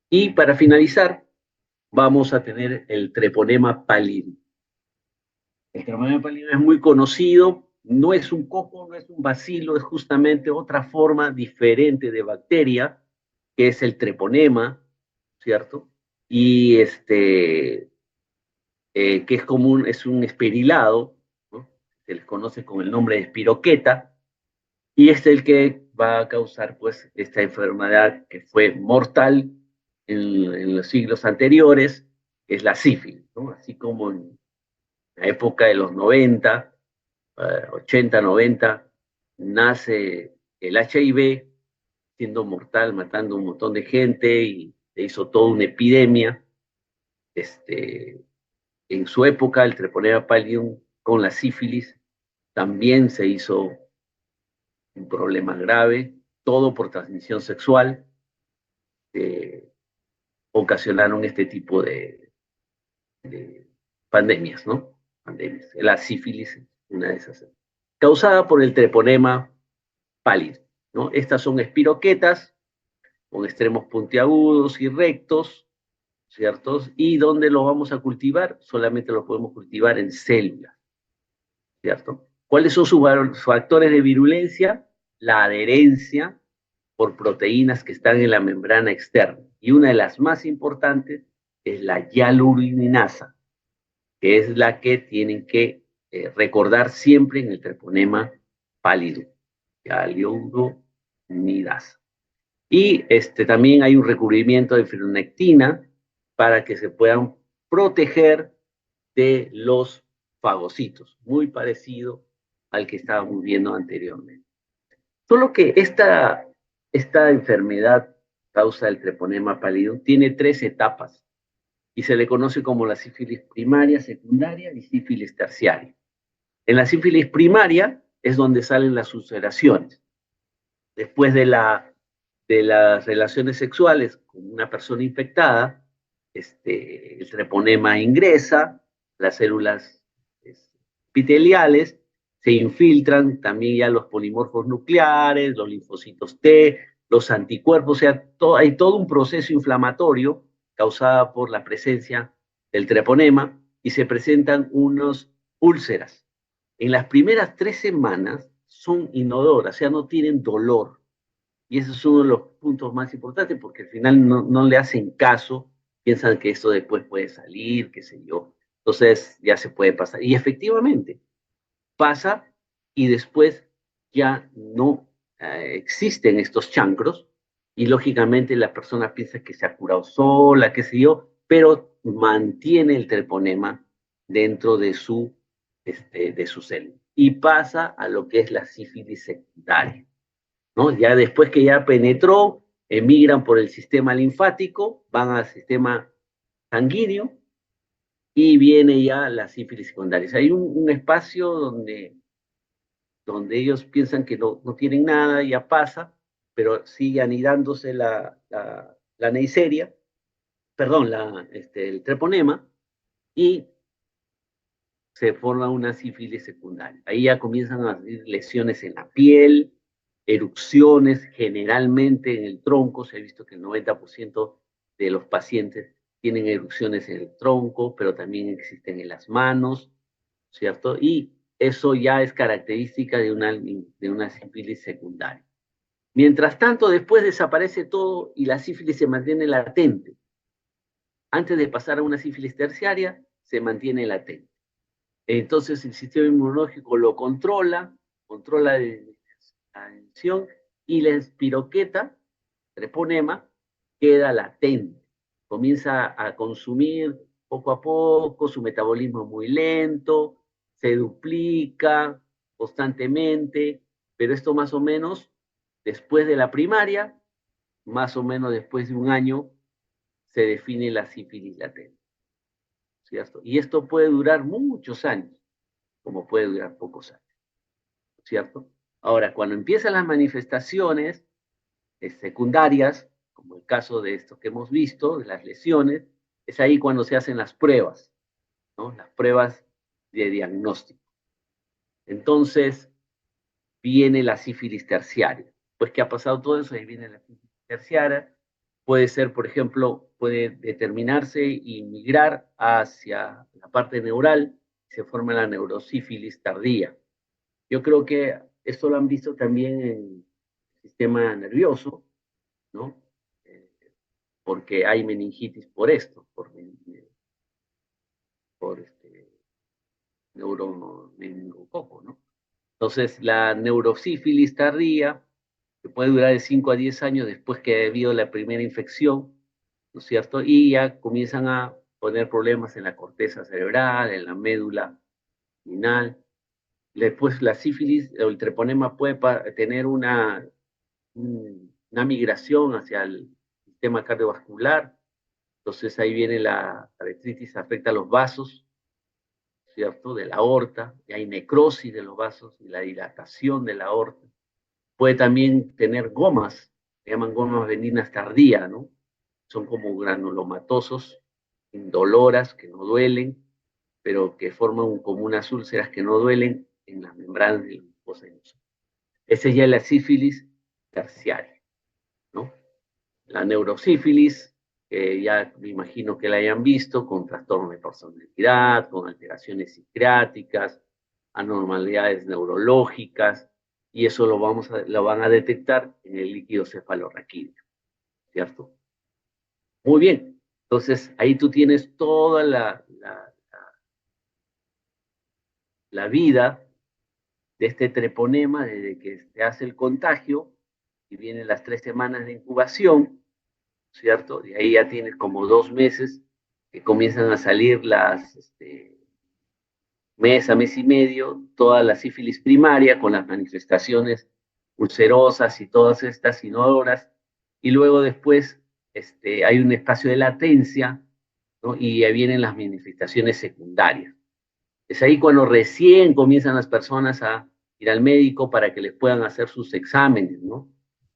Y para finalizar, vamos a tener el treponema pallidum. El treponema pallidum es muy conocido, no es un coco, no es un bacilo, es justamente otra forma diferente de bacteria, que es el treponema, ¿cierto? Y que es común, es un espirilado, ¿no? Se les conoce con el nombre de espiroqueta, y es el que va a causar pues esta enfermedad que fue mortal en los siglos anteriores, es la sífilis, ¿no? Así como en la época de los 90, 80, 90, nace el HIV, siendo mortal, matando un montón de gente y se hizo toda una epidemia. En su época, el treponema pallidum con la sífilis también se hizo un problema grave, todo por transmisión sexual, ocasionaron este tipo de pandemias, ¿no? Pandemias. La sífilis, una de esas, causada por el treponema pallidum, ¿no? Estas son espiroquetas con extremos puntiagudos y rectos, ¿cierto? ¿Y dónde lo vamos a cultivar? Solamente lo podemos cultivar en células, ¿cierto? ¿Cuáles son sus factores de virulencia? La adherencia por proteínas que están en la membrana externa. Y una de las más importantes es la hialuronidasa, que es la que tienen que recordar siempre en el treponema pálido. Hialuronidasa. Y también hay un recubrimiento de fibronectina para que se puedan proteger de los fagocitos, muy parecido al que estábamos viendo anteriormente. Solo que esta enfermedad causa el treponema pálido tiene 3 etapas y se le conoce como la sífilis primaria, secundaria y sífilis terciaria. En la sífilis primaria es donde salen las ulceraciones. Después de las relaciones sexuales con una persona infectada, el treponema ingresa, las células epiteliales se infiltran, también ya los polimorfos nucleares, los linfocitos T, los anticuerpos, o sea, hay todo un proceso inflamatorio causado por la presencia del treponema y se presentan unas úlceras. En las primeras 3 semanas son inodoras, o sea, no tienen dolor. Y ese es uno de los puntos más importantes porque al final no le hacen caso, piensan que esto después puede salir, qué sé yo. Entonces ya se puede pasar. Y efectivamente, pasa y después ya no existen estos chancros y lógicamente la persona piensa que se ha curado sola, qué sé yo, pero mantiene el treponema dentro de su célula. Y pasa a lo que es la sífilis secundaria, ¿no? Ya después que ya penetró, emigran por el sistema linfático, van al sistema sanguíneo y viene ya la sífilis secundaria. O sea, hay un espacio donde ellos piensan que no tienen nada, ya pasa, pero sigue anidándose la Neisseria, perdón, el treponema, y se forma una sífilis secundaria. Ahí ya comienzan a salir lesiones en la piel, erupciones, generalmente en el tronco. Se ha visto que el 90% de los pacientes tienen erupciones en el tronco, pero también existen en las manos, ¿cierto? Y eso ya es característica de una sífilis secundaria. Mientras tanto, después desaparece todo y la sífilis se mantiene latente. Antes de pasar a una sífilis terciaria, se mantiene latente. Entonces el sistema inmunológico lo controla la infección y la espiroqueta, treponema, queda latente. Comienza a consumir poco a poco, su metabolismo es muy lento, se duplica constantemente, pero esto más o menos después de la primaria, más o menos después de un año, se define la sífilis latente, ¿cierto? Y esto puede durar muchos años, como puede durar pocos años, ¿cierto? Ahora, cuando empiezan las manifestaciones secundarias, como el caso de esto que hemos visto, de las lesiones, es ahí cuando se hacen las pruebas, ¿no? Las pruebas de diagnóstico. Entonces, viene la sífilis terciaria. Pues que ha pasado todo eso, ahí viene la sífilis terciaria. Puede ser, por ejemplo, puede determinarse y migrar hacia la parte neural, se forma la neurosífilis tardía. Yo creo que esto lo han visto también en el sistema nervioso, ¿no? Porque hay meningitis por esto, por neuromeningococo, ¿no? Entonces, la neurosífilis tardía, que puede durar de 5 a 10 años después que ha habido la primera infección, ¿no es cierto? Y ya comienzan a poner problemas en la corteza cerebral, en la médula espinal. Después la sífilis o el treponema puede tener una migración hacia el sistema cardiovascular. Entonces ahí viene la artritis, afecta a los vasos, ¿cierto? De la aorta, y hay necrosis de los vasos y la dilatación de la aorta. Puede también tener gomas, se llaman gomas veninas tardías, ¿no? Son como granulomatosos, indoloras, que no duelen, pero que forman como unas úlceras que no duelen en las membranas de la mucosa. Esa ya es la sífilis terciaria, ¿no? La neurosífilis que ya me imagino que la hayan visto, con trastorno de personalidad, con alteraciones psiquiátricas, anormalidades neurológicas, y eso lo van a detectar en el líquido cefalorraquídeo, ¿cierto? Muy bien, entonces ahí tú tienes toda la vida de este treponema desde que se hace el contagio y vienen las 3 semanas de incubación, ¿cierto? Y ahí ya tienes como 2 meses que comienzan a salir mes a mes y medio, toda la sífilis primaria con las manifestaciones ulcerosas y todas estas inodoras, y luego después hay un espacio de latencia, ¿no? Y ahí vienen las manifestaciones secundarias. Es ahí cuando recién comienzan las personas a ir al médico para que les puedan hacer sus exámenes, ¿no?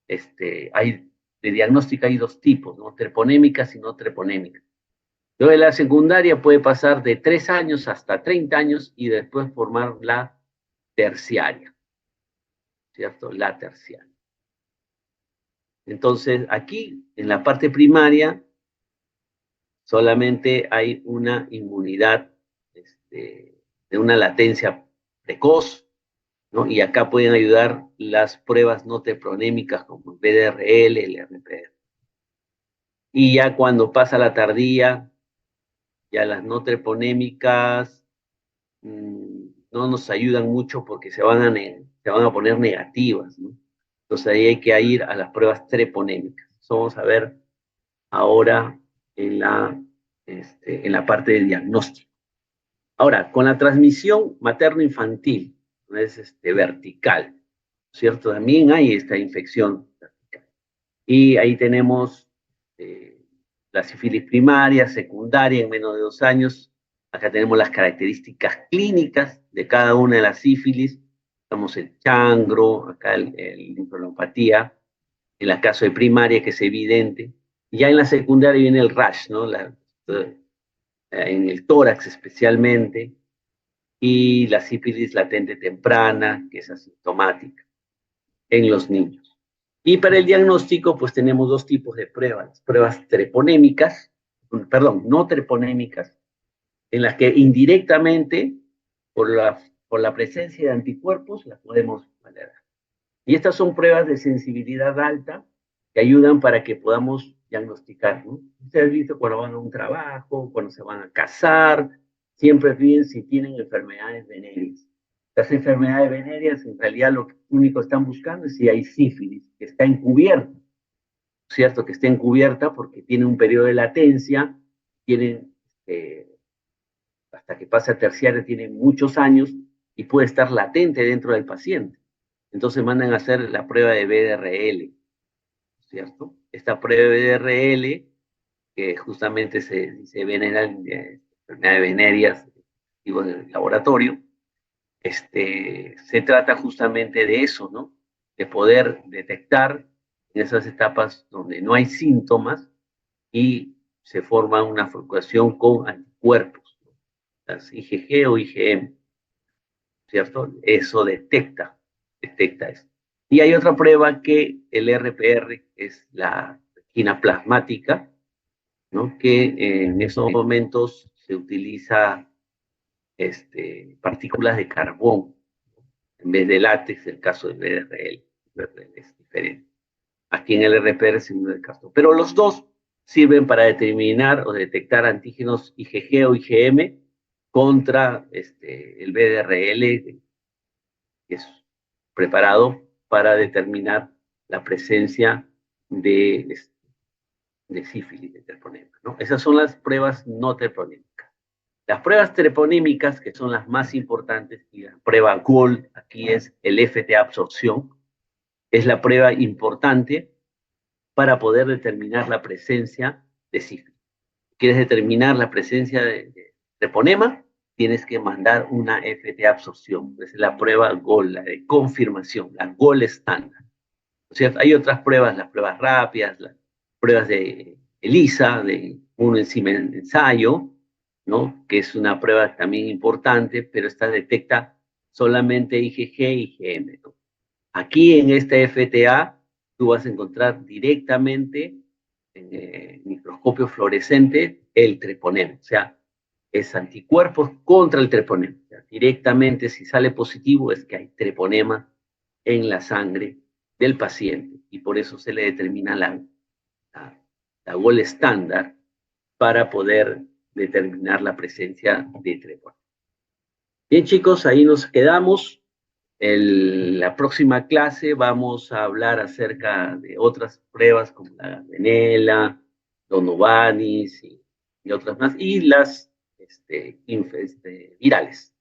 De diagnóstica hay 2 tipos, ¿no? Treponémicas y no treponémicas. Luego de la secundaria puede pasar de 3 años hasta 30 años y después formar la terciaria, ¿cierto? La terciaria. Entonces, aquí, en la parte primaria, solamente hay una inmunidad de una latencia precoz, ¿no? Y acá pueden ayudar las pruebas no treponémicas como el BDRL, el RPR. Y ya cuando pasa la tardía, ya las no treponémicas no nos ayudan mucho porque se van a poner negativas, ¿no? Entonces ahí hay que ir a las pruebas treponémicas. Eso vamos a ver ahora en en la parte de diagnóstico. Ahora, con la transmisión materno-infantil, ¿no? Es vertical, ¿cierto? También hay esta infección vertical. Y ahí tenemos la sífilis primaria, secundaria, en menos de 2 años. Acá tenemos las características clínicas de cada una de las sífilis. Tenemos el changro, acá el linfodenopatía, en el caso de primaria, que es evidente. Y ya en la secundaria viene el rash, ¿no? En el tórax especialmente, y la sífilis latente temprana, que es asintomática en los niños. Y para el diagnóstico, pues tenemos 2 tipos de pruebas. Pruebas treponémicas, perdón, no treponémicas, en las que indirectamente, por la presencia de anticuerpos, las podemos validar. Y estas son pruebas de sensibilidad alta que ayudan para que podamos diagnosticar, ¿no? Ustedes han visto cuando van a un trabajo, cuando se van a casar, siempre piden si tienen enfermedades venéreas. Las enfermedades venéreas, en realidad, lo único que están buscando es si hay sífilis, que está encubierta, ¿cierto? Que está encubierta porque tiene un periodo de latencia, tienen, hasta que pasa a terciaria, tienen muchos años y puede estar latente dentro del paciente. Entonces mandan a hacer la prueba de BDRL, ¿cierto? Esta prueba de BDRL, que justamente se venera en enfermedades venéreas del laboratorio, se trata justamente de eso, ¿no? De poder detectar en esas etapas donde no hay síntomas y se forma una fluctuación con anticuerpos, ¿no? Las IgG o IgM, ¿cierto? Eso detecta eso. Y hay otra prueba que el RPR es la retina plasmática, ¿no? Que en esos momentos se utiliza partículas de carbón en vez de látex, el caso del BDRL. Es diferente. Aquí en el RPR es un del caso. Pero los dos sirven para determinar o detectar antígenos IgG o IgM contra el BDRL, que es preparado para determinar la presencia de sífilis, de treponema, ¿no? Esas son las pruebas no treponémicas. Las pruebas treponémicas, que son las más importantes, y la prueba GOLD, aquí es el FTA absorción, es la prueba importante para poder determinar la presencia de sífilis. ¿Quieres determinar la presencia de treponema? Tienes que mandar una FTA absorción. Esa es la prueba GOLD, la de confirmación, la GOLD estándar. ¿Cierto? Hay otras pruebas, las pruebas rápidas, las pruebas de ELISA, de un ensayo, ¿no? Que es una prueba también importante, pero esta detecta solamente IgG y IgM, ¿no? Aquí en esta FTA tú vas a encontrar directamente microscopio fluorescente el treponema, o sea, es anticuerpos contra el treponema. O sea, directamente, si sale positivo, es que hay treponema en la sangre del paciente y por eso se le determina la gol estándar para poder determinar la presencia de treponema. Bien, chicos, ahí nos quedamos. La próxima clase vamos a hablar acerca de otras pruebas como la Venela, Donovanis y otras más, y las virales.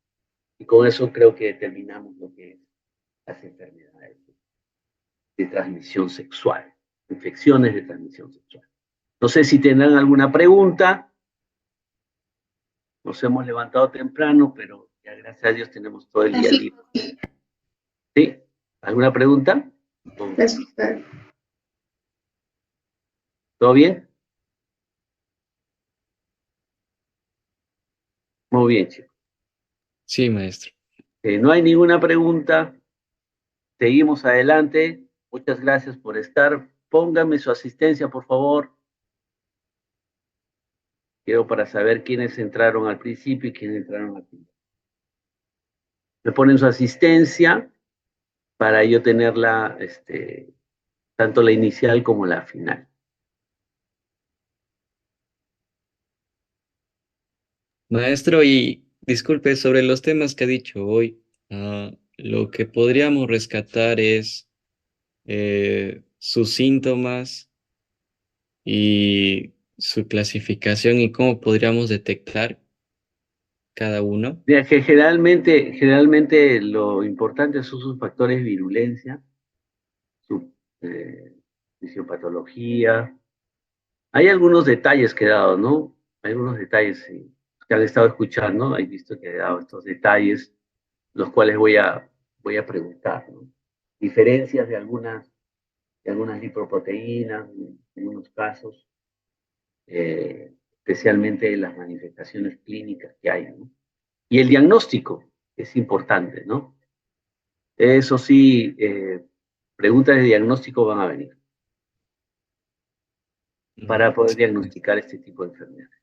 Y con eso creo que terminamos lo que es las enfermedades de transmisión sexual, infecciones de transmisión sexual. No sé si tendrán alguna pregunta. Nos hemos levantado temprano, pero ya gracias a Dios tenemos todo el día libre. ¿Sí? ¿Alguna pregunta? ¿Todo bien? Muy bien, chicos. Sí, maestro. No hay ninguna pregunta. Seguimos adelante. Muchas gracias por estar. Pónganme su asistencia, por favor. Quiero para saber quiénes entraron al principio y quiénes entraron al final. Me ponen su asistencia para yo tenerla, tanto la inicial como la final. Maestro, y disculpe, sobre los temas que ha dicho hoy, lo que podríamos rescatar es sus síntomas y su clasificación y cómo podríamos detectar cada uno. Mira, que generalmente lo importante son sus factores de virulencia, su fisiopatología. Hay algunos detalles que he dado, ¿no? Hay algunos detalles que han estado escuchando, he visto que he dado estos detalles, los cuales voy a preguntar, ¿no? Diferencias de algunas lipoproteínas, en algunos casos, especialmente las manifestaciones clínicas que hay, ¿no? Y el diagnóstico es importante, ¿no? Eso sí, preguntas de diagnóstico van a venir para poder diagnosticar este tipo de enfermedades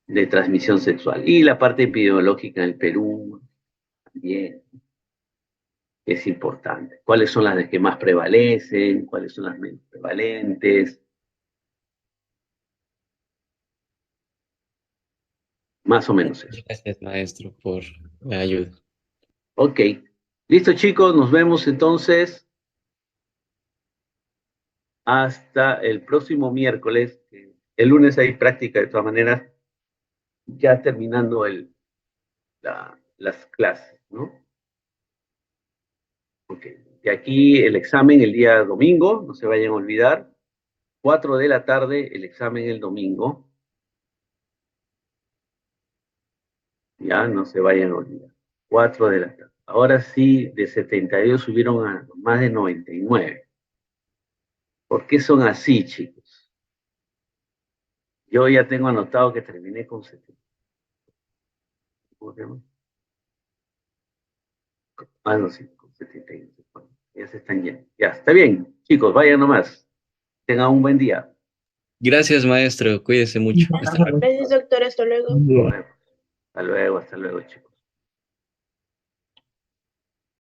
de transmisión sexual. Y la parte epidemiológica en el Perú también es importante. ¿Cuáles son las que más prevalecen? ¿Cuáles son las menos prevalentes? Más o menos eso. Gracias, maestro, por la ayuda. Ok. Listo, chicos. Nos vemos entonces hasta el próximo miércoles. El lunes hay práctica de todas maneras, ya terminando las clases, ¿no? Ok. De aquí el examen el día domingo, no se vayan a olvidar. 4 de la tarde, el examen el domingo. Ya, no se vayan a olvidar. 4 de la tarde. Ahora sí, de 72 subieron a más de 99. ¿Por qué son así, chicos? Yo ya tengo anotado que terminé con 70. ¿Cómo se llama? Ah, no, sí, con 71. Ya se están yendo. Ya, está bien. Chicos, vayan nomás. Tengan un buen día. Gracias, maestro. Cuídese mucho. Hasta luego. Gracias, doctor. Hasta luego. Hasta luego, chicos.